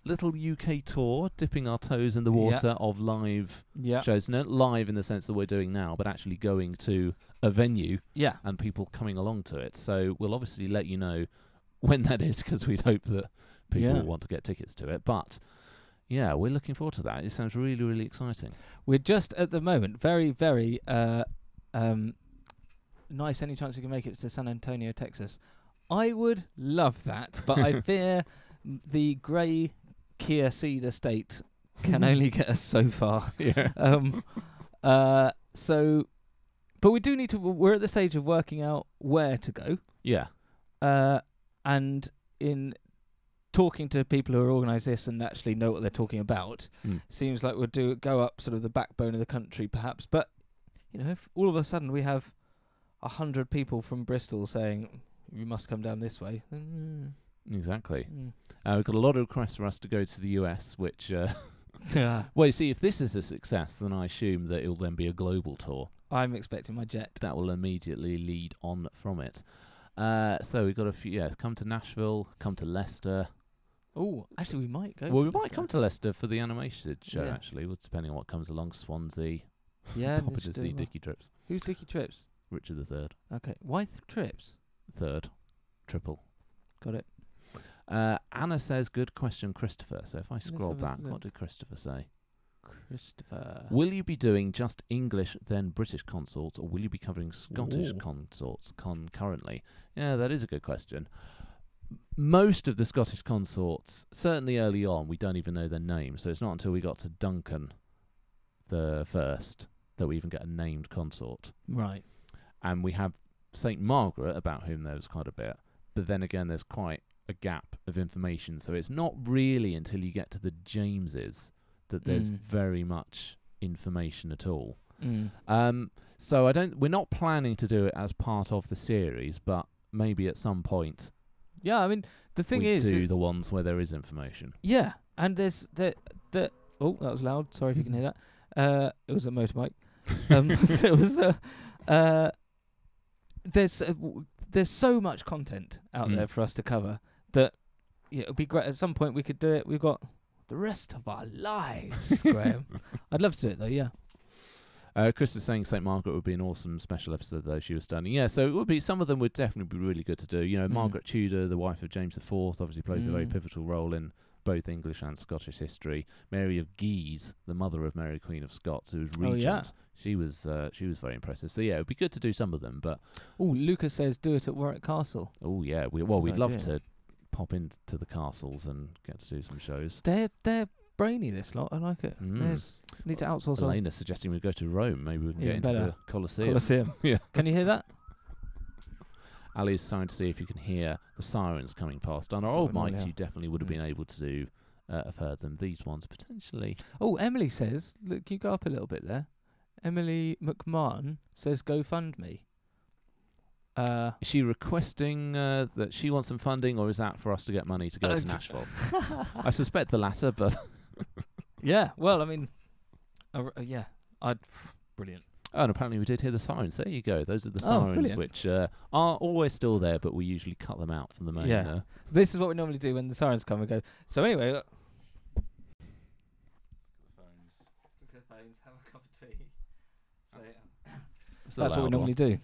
little UK tour, dipping our toes in the water of live shows. Not live in the sense that we're doing now, but actually going to a venue and people coming along to it. So we'll obviously let you know when that is, because we'd hope that people will want to get tickets to it. But yeah, we're looking forward to that. It sounds really, really exciting.
We're just at the moment very, very nice. Any chance we can make it to San Antonio, Texas? I would love that, but I fear the grey Kia Ceed estate can only get us so far. But we do need to. We're at the stage of working out where to go.
Yeah.
And in talking to people who organise this and actually know what they're talking about, seems like we'll go up sort of the backbone of the country, perhaps. But if all of a sudden we have 100 people from Bristol saying you must come down this way,
exactly. We've got a lot of requests for us to go to the US, which well, you see, if this is a success, then I assume that it'll then be a global tour.
I'm expecting my jet.
That will immediately lead on from it. So we've got a few. Come to Nashville, come to Leicester.
Oh, actually, we might go.
Well, we might come to Leicester for the animated show. Actually, depending on what comes along. Swansea.
Yeah,
pop to see Dickie Trips.
Who's Dickie Trips?
Richard III.
Okay, why Trips?
Third, triple.
Got it.
Anna says, "Good question, Christopher." So if I scroll back, what did Christopher say?
Christopher.
Will you be doing just English, then British consorts, or will you be covering Scottish consorts concurrently? Yeah, that is a good question. Most of the Scottish consorts, certainly early on, we don't even know their names. So it's not until we got to Duncan, the first, that we even get a named consort.
Right.
And we have St. Margaret, about whom there's quite a bit. But then again, there's quite a gap of information. So it's not really until you get to the Jameses that there's very much information at all. So we're not planning to do it as part of the series, but maybe at some point.
Yeah, I mean, the thing is,
do the ones where there is information.
Yeah, and there's oh, that was loud. Sorry if you can hear that. It was a motorbike. There's so much content out there for us to cover that it'd be great. At some point we could do it. We've got the rest of our lives, Graham. I'd love to do it though. Yeah.
Chris is saying St. Margaret would be an awesome special episode, though. She was stunning. Yeah, so it would be. Some of them would definitely be really good to do. Margaret Tudor, the wife of James IV, obviously plays a very pivotal role in both English and Scottish history. Mary of Guise, the mother of Mary Queen of Scots, who was regent. She was very impressive. So yeah, it would be good to do some of them. But
Lucas says do it at Warwick Castle.
Oh yeah, we'd love to pop into the castles and get to do some shows.
They're brainy, this lot. I like it. Need to outsource.
Elena suggesting we go to Rome. Maybe we can get into the Colosseum.
Yeah. Can you hear that?
Ali's trying to see if you can hear the sirens coming past. On our old mics, you definitely would have been able to have heard them. These ones potentially.
Oh, Emily says, look, you go up a little bit there. Emily McMahon says, "Go fund me."
Is she requesting that she wants some funding, or is that for us to get money to go to Nashville? I suspect the latter, but
yeah. Well, I mean, brilliant.
Oh, and apparently we did hear the sirens. There you go. Those are the sirens, which are always still there, but we usually cut them out from the main.
Yeah. This is what we normally do when the sirens come and go. So anyway, look at the phones. Have a cup of tea. So that's what we normally do.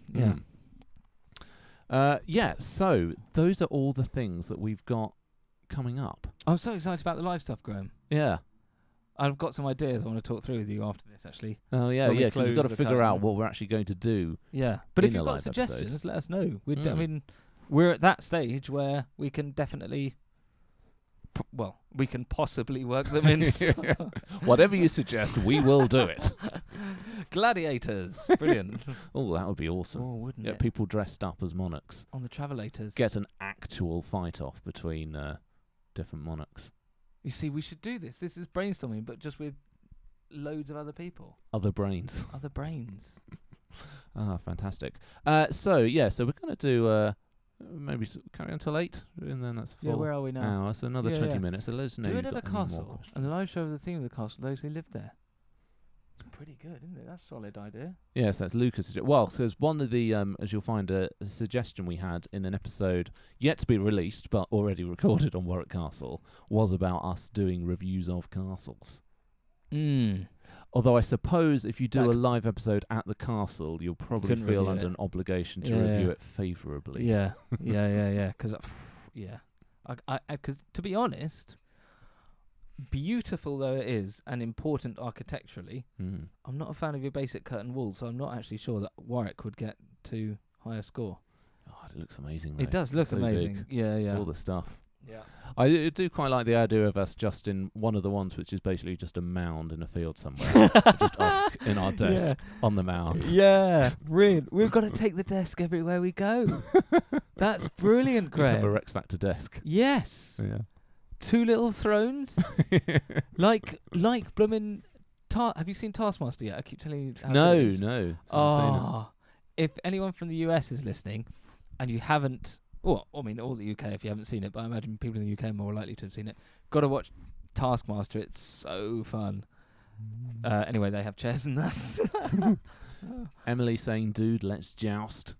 Yeah.
So those are all the things that we've got coming up.
I'm so excited about the live stuff, Graham.
Yeah.
I've got some ideas I want to talk through with you after this, actually.
Oh yeah,
when we
yeah. Because we've got to
close the
figure out
curtain.
what we're actually going to do.
Yeah, but if
in a
you've got
live
suggestions,
episode.
let us know. I
Mm.
mean, we're at that stage where we can definitely, we can possibly work them in.
Whatever you suggest, we will do it.
Gladiators, brilliant.
Oh, that would be awesome.
Oh, wouldn't
Get
it?
people dressed up as monarchs.
On the Travelators.
Get an actual fight off between different monarchs.
You see, we should do this. This is brainstorming, but just with loads of other people,
Other brains.
other brains.
Fantastic. So we're going to do maybe carry on till 8, and then that's full.
Yeah, where are we now?
That's another
Yeah,
20
yeah.
minutes. So let us know.
Do
you've
it at a
got any more
castle,
questions.
and the live show of the theme of the castle, those who live there. It's pretty good, isn't it? That's a solid idea.
Yes, that's Lucas. Well, because one of the, as you'll find, a suggestion we had in an episode yet to be released, but already recorded on Warwick Castle, was about us doing reviews of castles. Although I suppose if you do a live episode at the castle, you'll probably
couldn't
feel
review
under
it.
an obligation to
Yeah.
review it favourably.
Yeah, yeah. Because, because to be honest, beautiful though it is and important architecturally,
Mm.
I'm not a fan of your basic curtain wall, so I'm not actually sure that Warwick would get too high a score.
Oh, it looks amazing. Though.
It does look
So
amazing.
big.
Yeah.
All the stuff.
Yeah.
I do quite like the idea of us just in one of the ones, which is basically just a mound in a field somewhere. Just us in our desk on the mound.
Yeah, brilliant. We've got to take the desk everywhere we go. That's brilliant,
We have a
Graham.
Rex Factor desk.
Yes.
Yeah.
2 little thrones. like bloomin' have you seen Taskmaster yet? I keep telling you how good it is.
No.
Oh, if anyone from the US is listening and you haven't, well, I mean, all the UK if you haven't seen it, but I imagine people in the UK are more likely to have seen it. Got to watch Taskmaster. It's so fun. Anyway, they have chairs and that.
Emily saying, dude, let's joust.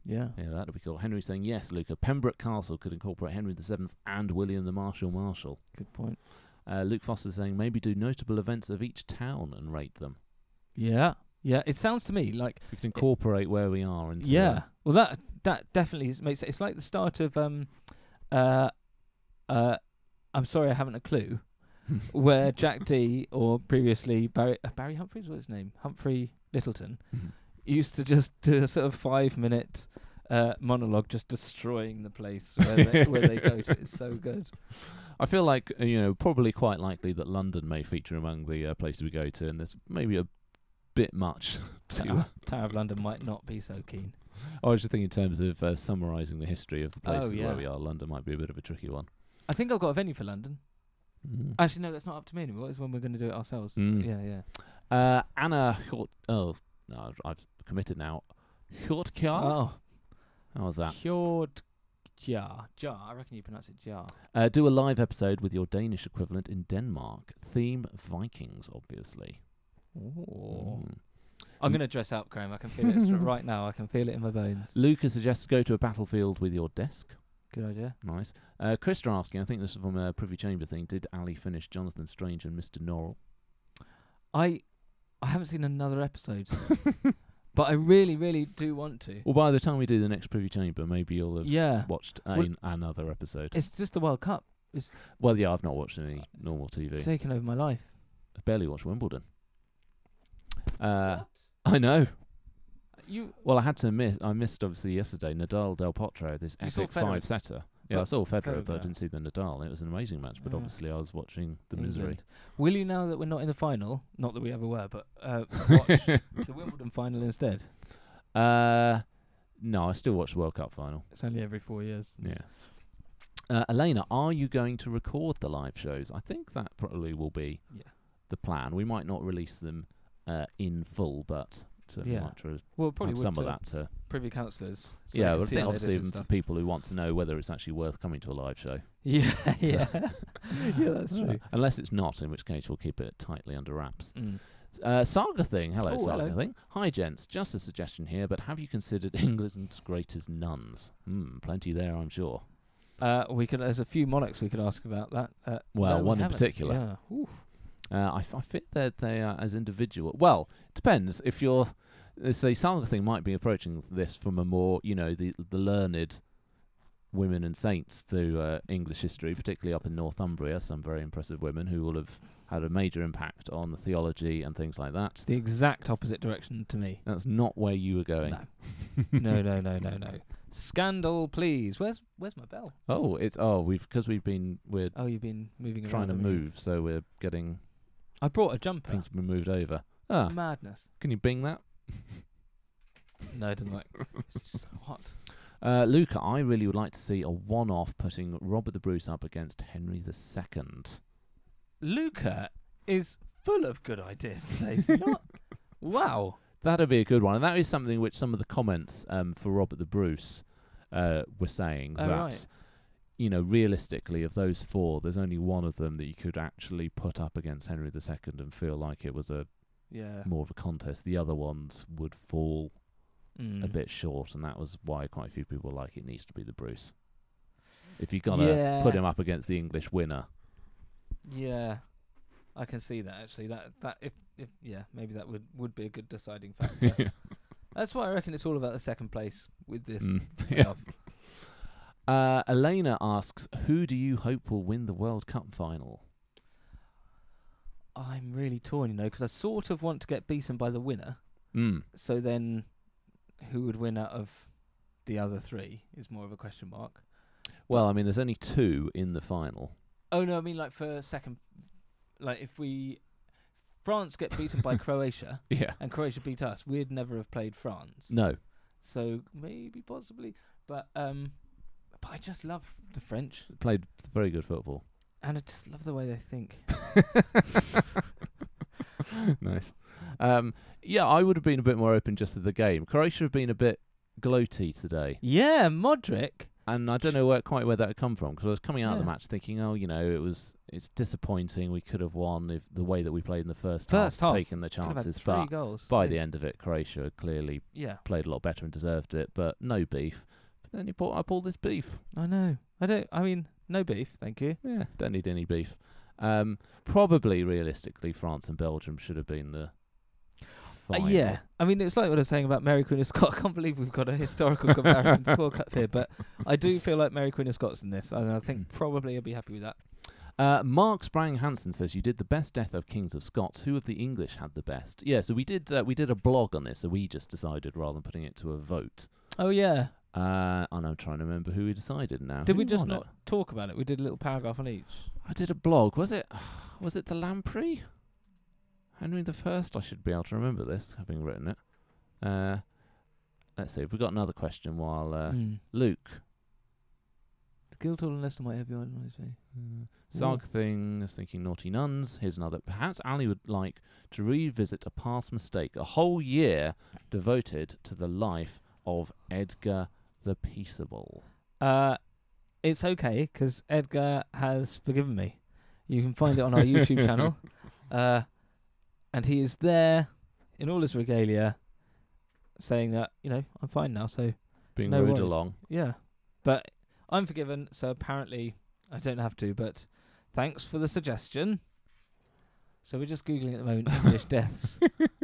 Yeah.
Yeah, that'd be cool. Henry saying, yes, Luca. Pembroke Castle could incorporate Henry VII and William the Marshal.
Good point.
Luke Foster saying, maybe do notable events of each town and rate them.
Yeah. Yeah. It sounds to me like
We can incorporate where we are into
Well, that definitely makes it. It's like the start of I'm sorry, I haven't a clue. Where Jack D or previously Barry Humphries, what's his name? Humphrey Littleton used to just do a sort of 5-minute monologue, just destroying the place where they go to. It's so good.
I feel like probably quite likely that London may feature among the places we go to, and there's maybe a bit much to.
Tower of London might not be so keen.
I was just thinking in terms of summarising the history of the places
yeah.
where we are. London might be a bit of a tricky one.
I think I've got a venue for London. Actually, no, that's not up to me anymore. It's when we're going to do it ourselves. Yeah.
Anna Hjort. Oh no, I've committed now. Hjortkjar.
Oh,
How was that?
Hjortkjar. I reckon you pronounce it jar.
Do a live episode with your Danish equivalent in Denmark. Theme Vikings, obviously.
Oh. I'm going to dress up, Graham. I can feel it right now. I can feel it in my bones.
Lucas suggests go to a battlefield with your desk.
Good idea.
Nice. Krista asking, I think this is from a Privy Chamber thing, did Ali finish Jonathan Strange and Mr. Norrell?
I haven't seen another episode, but I really, really do want to.
Well, by the time we do the next Privy Chamber, maybe you'll have watched another episode.
It's just the World Cup.
Well, yeah, I've not watched any normal TV.
It's taken over my life.
I barely watched Wimbledon. I know. Well, I had to miss. I missed obviously yesterday Nadal Del Potro, this
You saw
epic
Federer?
5-setter. Yeah, I saw Federer, but I
Federer.
didn't see the Nadal. It was an amazing match, but
Yeah.
obviously I was watching the misery.
England. Will you, now that we're not in the final, not that we ever were, but watch the Wimbledon final instead?
No, I still watch the World Cup final.
It's only every 4 years.
Yeah. Elena, are you going to record the live shows? I think that probably will be the plan. We might not release them in full, but certainly might try to
Well, probably
have
would
some of
to
that to.
Privy councillors. So
Yeah,
they
but I
can see
think
how they
obviously
did and
even for
stuff.
people who want to know whether it's actually worth coming to a live show.
Yeah, yeah, that's true.
Unless it's not, in which case we'll keep it tightly under wraps.
Mm.
Saga Thing, hello
Oh,
Saga
hello.
Thing. Hi gents, just a suggestion here, but have you considered England's greatest nuns? Plenty there, I'm sure.
We could. There's a few monarchs we could ask about that.
Well,
no, we
one in
haven't.
particular.
Yeah. Oof.
I think that they are as individual. Well, it depends. If you're, let's say, Saga Thing might be approaching this from a more, the learned women and saints through English history, particularly up in Northumbria. Some very impressive women who will have had a major impact on the theology and things like that.
The exact opposite direction to me.
That's not where you were going.
No. Scandal, please. Where's my bell?
Oh, we've you've been
You've been moving around.
trying to move, so we're getting.
I brought a jumper.
Things have been moved over. Ah,
Madness.
can you bing that?
No, it doesn't work. It's just so hot.
Luca, I really would like to see a one-off putting Robert the Bruce up against Henry II.
Luca is full of good ideas today, is he not? Wow.
That'd be a good one, and that is something which some of the comments for Robert the Bruce were saying that,
right.
Realistically, of those four, there's only one of them that you could actually put up against Henry II and feel like it was more of a contest. The other ones would fall a bit short, and that was why quite a few people were like, it needs to be the Bruce. If you're gonna put him up against the English winner.
Yeah, I can see that actually. That if maybe that would be a good deciding factor. That's why I reckon it's all about the second place with this.
Elena asks, who do you hope will win the World Cup final?
I'm really torn, because I sort of want to get beaten by the winner. So then, who would win out of the other three is more of a question mark.
Well, I mean, there's only two in the final.
Oh no, I mean like for second, like if France get beaten by Croatia, and Croatia beat us, we'd never have played France.
No.
So maybe, possibly, but I just love the French.
Played very good football.
And I just love the way they think.
Nice. I would have been a bit more open just to the game. Croatia have been a bit gloaty today.
Yeah, Modric.
And I don't know quite where that had come from, because I was coming out of the match thinking, it's disappointing. We could have won if the way that we played in the first half, taking the chances. But by the end of it, Croatia had clearly played a lot better and deserved it. But no beef. But then I pulled this beef.
I know. No beef, thank you.
Yeah, don't need any beef. Probably, realistically, France and Belgium should have been the final.
Yeah, I mean, it's like what I was saying about Mary Queen of Scots. I can't believe we've got a historical comparison to the World Cup here, but I do feel like Mary Queen of Scots in this, and I think probably I'll be happy with that.
Mark Sprang Hansen says, you did the best death of Kings of Scots. Who of the English had the best? Yeah, so we did a blog on this, so we just decided rather than putting it to a vote.
Oh, yeah.
And I'm trying to remember who we decided now.
Did we just not talk about it? We did a little paragraph on each.
I did a blog. Was it the Lamprey? Henry the First? I should be able to remember this, having written it. Let's see. We've got another question while Luke.
The Guildhall and Leicester might have you on his
Sargthing is thinking naughty nuns. Here's another. Perhaps Ali would like to revisit a past mistake. A whole year devoted to the life of Edgar the Peaceable.
It's okay, because Edgar has forgiven me. You can find it on our YouTube channel. And he is there in all his regalia saying that, I'm fine now, so
being
no
rude
worries.
along.
Yeah. But I'm forgiven, so apparently I don't have to, but thanks for the suggestion. So we're just Googling at the moment English deaths.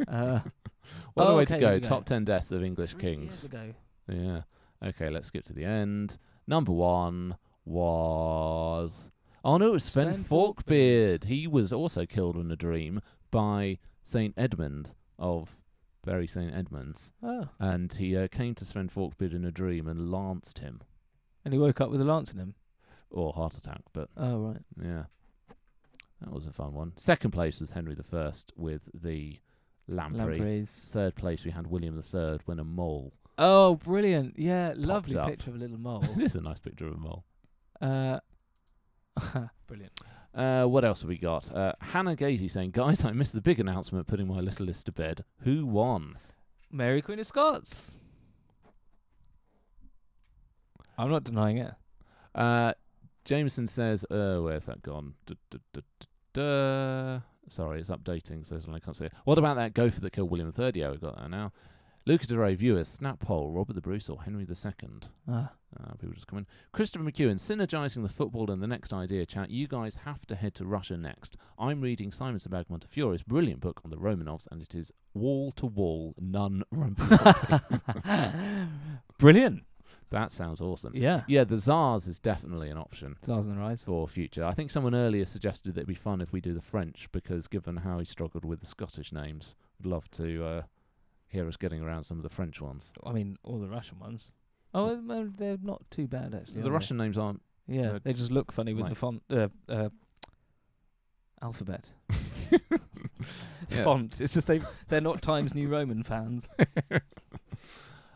What a way to go. Top 10 deaths of English
3
kings.
Years ago.
Yeah. Okay, let's skip to the end. Number 1 was... Oh no, it was Sven Forkbeard. He was also killed in a dream by St. Edmund of Bury St. Edmunds.
Oh.
And he came to Sven Forkbeard in a dream and lanced him.
And he woke up with a lance in him?
Or heart attack, but...
Oh, right.
Yeah. That was a fun one. Second place was Henry I with the Lamprey.
Lampreys.
Third place we had William III when a mole.
Oh, brilliant. Yeah,
popped
lovely
up.
picture of a little mole.
It is a nice picture of a mole.
Brilliant.
What else have we got? Hannah Gazy saying, guys, I missed the big announcement putting my little list to bed. Who won?
Mary Queen of Scots. I'm not denying it.
Jameson says, where's that gone? Sorry, it's updating, so I can't see it. What about that gopher that killed William III? Yeah, we've got that now. Luca DeRay viewers, snap poll, Robert the Bruce or Henry II? People just come in. Christopher McEwen, synergising the football and the next idea chat. You guys have to head to Russia next. I'm reading Simon Sebag Montefiore's brilliant book on the Romanovs, and it is wall-to-wall, non-rumpy.
Brilliant.
That sounds awesome.
Yeah.
Yeah, the Tsars is definitely an option
Stars on the Rise.
for future. I think someone earlier suggested that it'd be fun if we do the French, because given how he struggled with the Scottish names, I'd love to hear us getting around some of the French ones.
I mean, all the Russian ones. Oh, they're not too bad, actually.
The Russian names aren't.
Yeah, they just look funny with
like
the font. Alphabet.
Yeah.
Font. It's just they're not Times New Roman fans.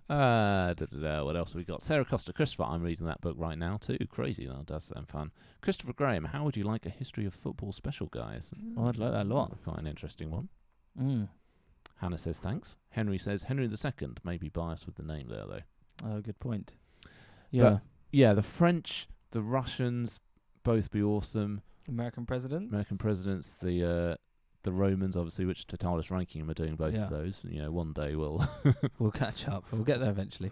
What else have we got? Sarah Costa Christopher, I'm reading that book right now too. Crazy, that does sound fun. Christopher Graham, how would you like a history of football special, guys?
Oh, I'd like that a lot.
Quite an interesting one.
Mm.
Hannah says thanks. Henry says Henry II, maybe biased with the name there though.
Oh, good point. Yeah.
Yeah, the French, the Russians, both be awesome.
American president.
American presidents, the Romans, obviously, which Totalis Ranking are doing both
Yeah.
of those. You know, one day we'll
We'll catch up. We'll get there eventually.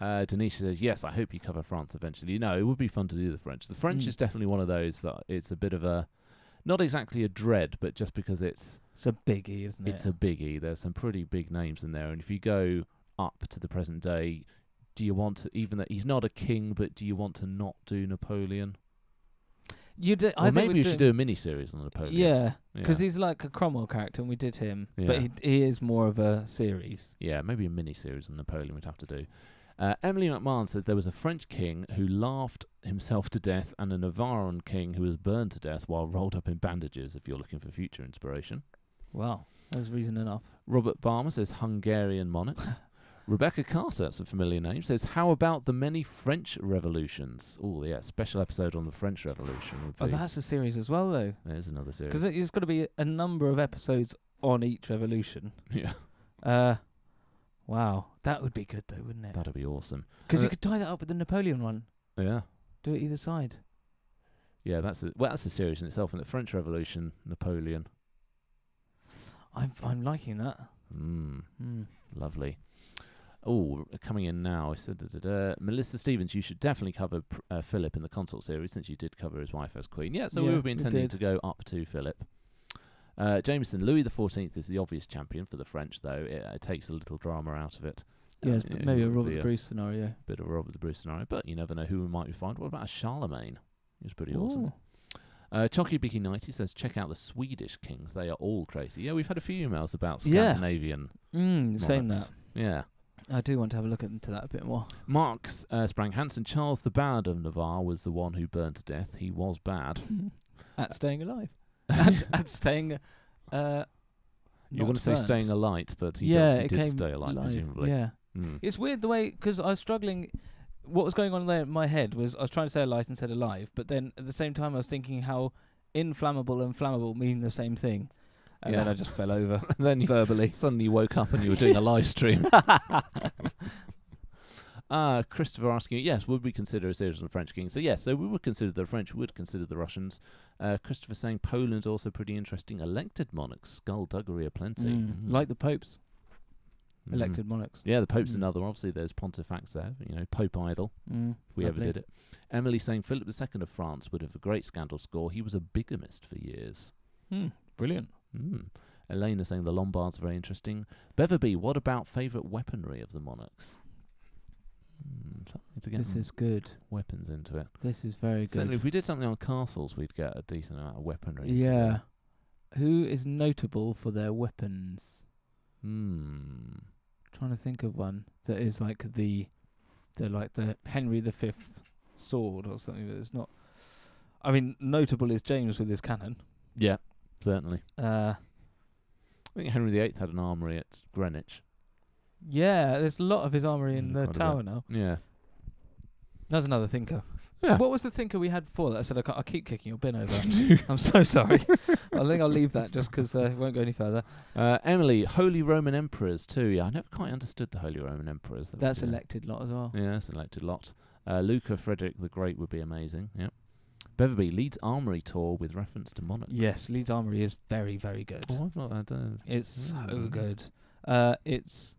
Denisha says, yes, I hope you cover France eventually. No, it would be fun to do the French. The French is definitely one of those that it's a bit of a, not exactly a dread, but just because it's
a biggie, isn't it?
It's a biggie. There's some pretty big names in there. And if you go up to the present day, do you want to, even that he's not a king, but do you want to not do Napoleon?
I think
maybe you should do a mini-series on Napoleon.
Yeah, because he's like a Cromwell character, and we did him.
Yeah.
But he is more of a series.
Yeah, maybe a mini-series on Napoleon we'd have to do. Emily McMahon said there was a French king who laughed himself to death and a Navarran king who was burned to death while rolled up in bandages, if you're looking for future inspiration.
Wow, that's reason enough.
Robert Barmer says Hungarian monarchs. Rebecca Carter, that's a familiar name, says, how about the many French revolutions? Oh, yeah, special episode on the French Revolution.
Oh, that's a series as well, though.
There's another series.
Because there's got to be a number of episodes on each revolution.
Yeah.
Wow. That would be good, though, wouldn't it?
That'd be awesome.
Because you could tie that up with the Napoleon one.
Yeah.
Do it either side.
Yeah, that's a series in itself, and the French Revolution, Napoleon.
I'm liking that.
Lovely. Oh, coming in now. I said, Melissa Stevens, you should definitely cover Philip in the Consort series, since you did cover his wife as queen. Yeah, so we would be intending to go up to Philip. Jameson, Louis XIV is the obvious champion for the French, though. It takes a little drama out of it.
Yes, maybe a Robert the Bruce scenario.
Bit of a Robert the Bruce scenario, but you never know who we might find. What about a Charlemagne? He was pretty awesome. Chocky Bicky 90 says, check out the Swedish kings. They are all crazy. Yeah, we've had a few emails about Scandinavian.
Saying that.
Yeah.
I do want to have a look into that a bit more.
Mark Sprang Hansen, Charles the Bad of Navarre was the one who burned to death. He was bad.
At staying alive. at staying...
you want to say staying alight, but he did stay alive, presumably.
Yeah. It's weird the way, because I was struggling. What was going on there in my head was I was trying to say alight instead of alive, but then at the same time I was thinking how inflammable and flammable mean the same thing. And then I just fell over
and then
verbally.
Suddenly you woke up and you were doing a live stream. Christopher asking, yes, would we consider a series on the French kings? So yes, so we would consider the French, we would consider the Russians. Christopher saying Poland's also pretty interesting. Elected monarchs, skullduggery aplenty.
Like the popes. Elected monarchs.
Yeah, the Pope's another one. Obviously, there's Pontifex there. You know, Pope idol. If we ever did it. Emily saying Philip II of France would have a great scandal score. He was a bigamist for years.
Brilliant.
Elena saying the Lombards are very interesting. Beverby, what about favourite weaponry of the monarchs? Something to get
This is good.
Weapons into it.
This is very good.
Certainly, if we did something on castles, we'd get a decent amount of weaponry.
Yeah. Who is notable for their weapons? Trying to think of one that is like the Henry V sword or something, but it's not. I mean, notable is James with his cannon.
Yeah, certainly.
I
think Henry VIII had an armoury at Greenwich.
Yeah, there's a lot of his armoury in the tower now.
Yeah.
That's another thinker.
Yeah.
What was the thinker we had before that I said I keep kicking your bin over? I'm so sorry. I think I'll leave that just because it won't go any further.
Emily, Holy Roman Emperors too. Yeah, I never quite understood the Holy Roman Emperors.
That's elected lot as well.
Yeah, that's elected lot. Luca Frederick the Great would be amazing. Yep. Beverby, Leeds Armoury tour with reference to monarchs.
Yes, Leeds Armoury is very, very good.
Oh, I've not had
It's so good. It's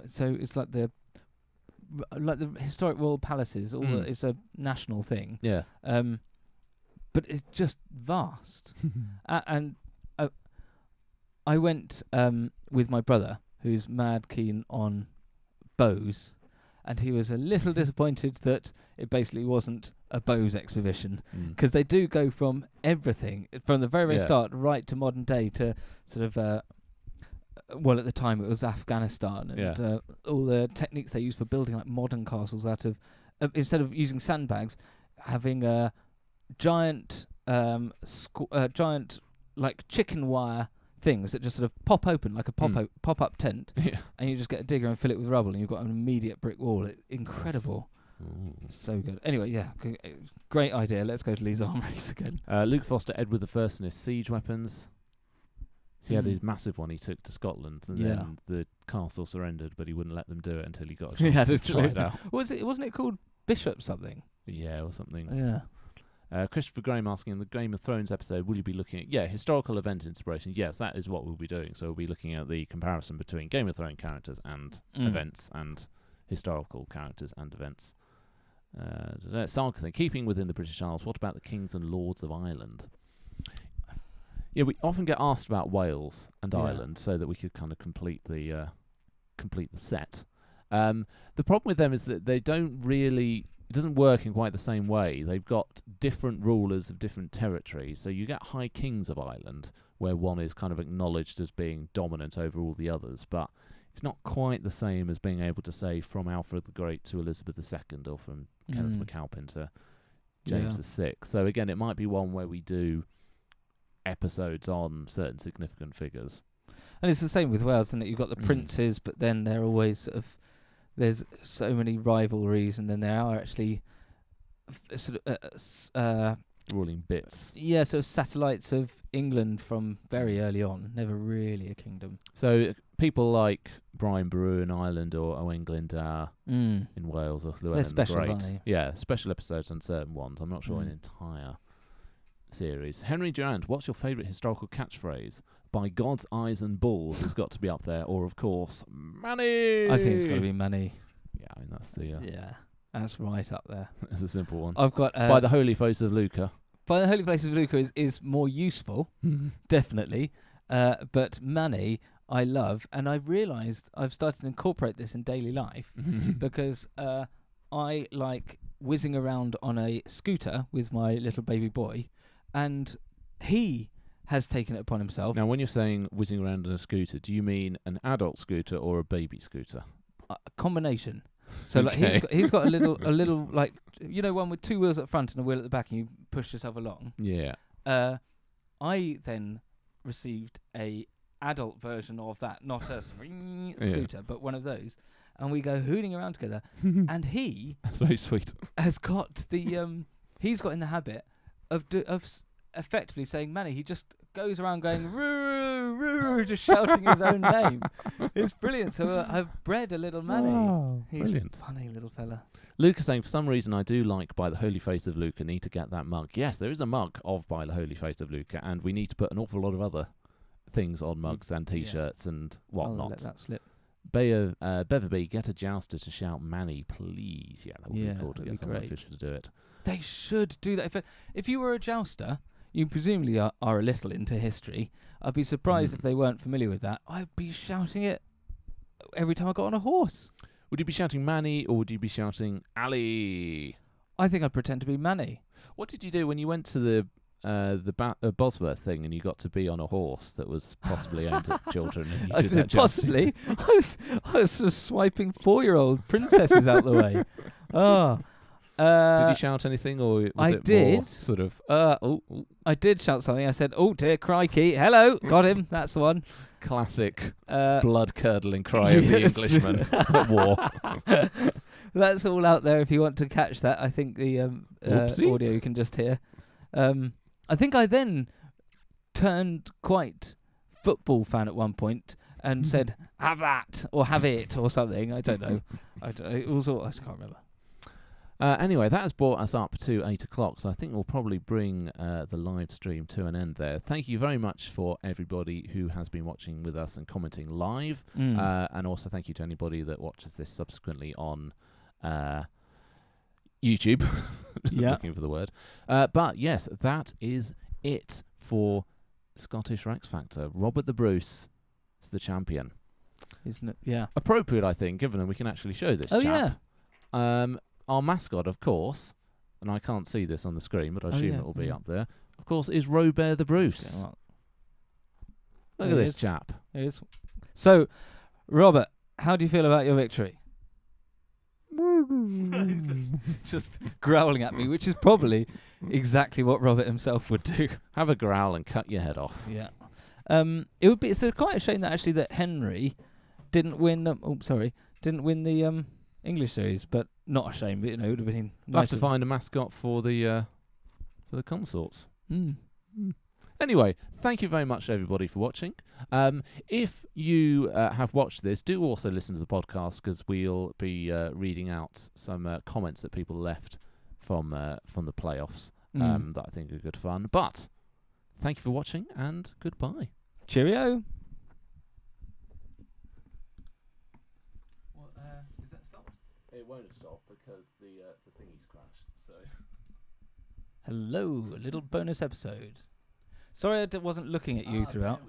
so it's like the historic royal palaces. It's a national thing.
Yeah.
But it's just vast. And I went with my brother, who's mad keen on bows, and he was a little disappointed that it basically wasn't a Bose exhibition,
Mm.
because they do go from everything, from the very, very
Yeah.
start right to modern day, to sort of, well, at the time it was Afghanistan, and
Yeah.
all the techniques they use for building like modern castles out of, instead of using sandbags, having a giant, giant like chicken wire things that just sort of pop open like a pop-up tent,
Yeah.
and you just get a digger and fill it with rubble, and you've got an immediate brick wall. Incredible.
Ooh.
So good. Anyway, yeah, great idea. Let's go to Lee's armories again.
Luke Foster, Edward I and his siege weapons. He had
Mm.
his massive one he took to Scotland, and
Yeah.
then the castle surrendered, but he wouldn't let them do it until he got a
He
chance
had
to
to
try
do
it
it.
out.
Wasn't it called Bishop something?
Yeah, or something.
Yeah.
Christopher Graham asking, in the Game of Thrones episode, will you be looking at historical event inspiration? Yes, that is what we'll be doing. So we'll be looking at the comparison between Game of Thrones characters and events, and historical characters and events. Saga thing, keeping within the British Isles, what about the Kings and Lords of Ireland? Yeah, we often get asked about Wales and Ireland, so that we could kind of complete the set. The problem with them is that they don't really. It doesn't work in quite the same way. They've got different rulers of different territories. So you get High Kings of Ireland, where one is kind of acknowledged as being dominant over all the others, but it's not quite the same as being able to say from Alfred the Great to Elizabeth II, or from Kenneth MacAlpin to James VI. So again, it might be one where we do episodes on certain significant figures.
And it's the same with Wales, isn't it? You've got the princes, but then they're always sort of, there's so many rivalries, and then there are actually
Ruling bits.
Yeah, so satellites of England from very early on, never really a kingdom.
So people like Brian Boru in Ireland, or Owain Glyndar in Wales, or Llewellyn the
special,
Great.
aren't they?
Yeah, special episodes on certain ones. I'm not sure an entire series. Henry Durant, what's your favourite historical catchphrase? By God's eyes and balls has got to be up there, or of course, Manny.
I think it's got to be Manny.
Yeah, I mean that's the
Yeah, that's right up there.
that's a simple one.
I've got
By the holy face of Luca.
By the holy place of Luca is more useful, definitely. But Manny, I love, and I've realised I've started to incorporate this in daily life because I like whizzing around on a scooter with my little baby boy, and he has taken it upon himself.
Now, when you're saying whizzing around on a scooter, do you mean an adult scooter or a baby scooter?
A combination. So like he's got a little like, you know, one with two wheels at the front and a wheel at the back, and you push yourself along.
Yeah.
I then received a adult version of that, not a scooter, but one of those, and we go hooning around together. And he
That's very sweet.
has got the he's got in the habit of effectively saying Manny. He just goes around going roo roo, just shouting his own name. It's brilliant. So I've bred a little Manny.
Oh,
He's
brilliant.
a funny little fella.
Luke is saying, for some reason, I do like By the Holy Face of Luca. Need to get that mug. Yes, there is a mug of By the Holy Face of Luca, and we need to put an awful lot of other things on mugs and T-shirts and whatnot.
I'll let that slip.
Beverby, get a jouster to shout Manny, please. Yeah, that would be cool to
that'd
get
be
someone
great.
official to do it.
They should do that. If you were a jouster, you presumably are a little into history. I'd be surprised if they weren't familiar with that. I'd be shouting it every time I got on a horse.
Would you be shouting Manny, or would you be shouting Ali?
I think I'd pretend to be Manny.
What did you do when you went to the Bosworth thing and you got to be on a horse that was possibly aimed at children? And you did that
Possibly. I was sort of swiping 4-year-old princesses out the way. Oh.
Did you shout anything, or was
I
it
did.
more sort of,
I did shout something. I said, "Oh dear, crikey! Hello, got him. That's the one."
classic blood-curdling cry of the Englishman at war.
That's all out there if you want to catch that. I think the audio you can just hear. I think I then turned quite football fan at one point and said, "Have that," or "Have it," or something. I don't know. It was all, I can't remember.
Anyway, that has brought us up to 8 o'clock, so I think we'll probably bring the live stream to an end there. Thank you very much for everybody who has been watching with us and commenting live, and also thank you to anybody that watches this subsequently on YouTube. Looking for the word. But yes, that is it for Scottish Rex Factor. Robert the Bruce is the champion.
Isn't it? Yeah.
Appropriate, I think, given that we can actually show this chap.
Yeah.
Our mascot, of course, and I can't see this on the screen, but I assume it will be up there, of course, is Robert the Bruce. Look at this chap.
It is. So, Robert, how do you feel about your victory? Just growling at me, which is probably exactly what Robert himself would do.
Have a growl and cut your head off.
Yeah. It would be. It's quite a shame that actually that Henry didn't win. Didn't win the English series, but not a shame. But, it would have been.
We'll have to find a mascot for the consorts.
Mm.
Anyway, thank you very much, everybody, for watching. If you have watched this, do also listen to the podcast, because we'll be reading out some comments that people left from the playoffs that I think are good fun. But thank you for watching, and goodbye.
Cheerio.
Is that stopped? It won't have stopped because the thingy's crashed. So.
Hello, a little bonus episode. Sorry I wasn't looking at you throughout.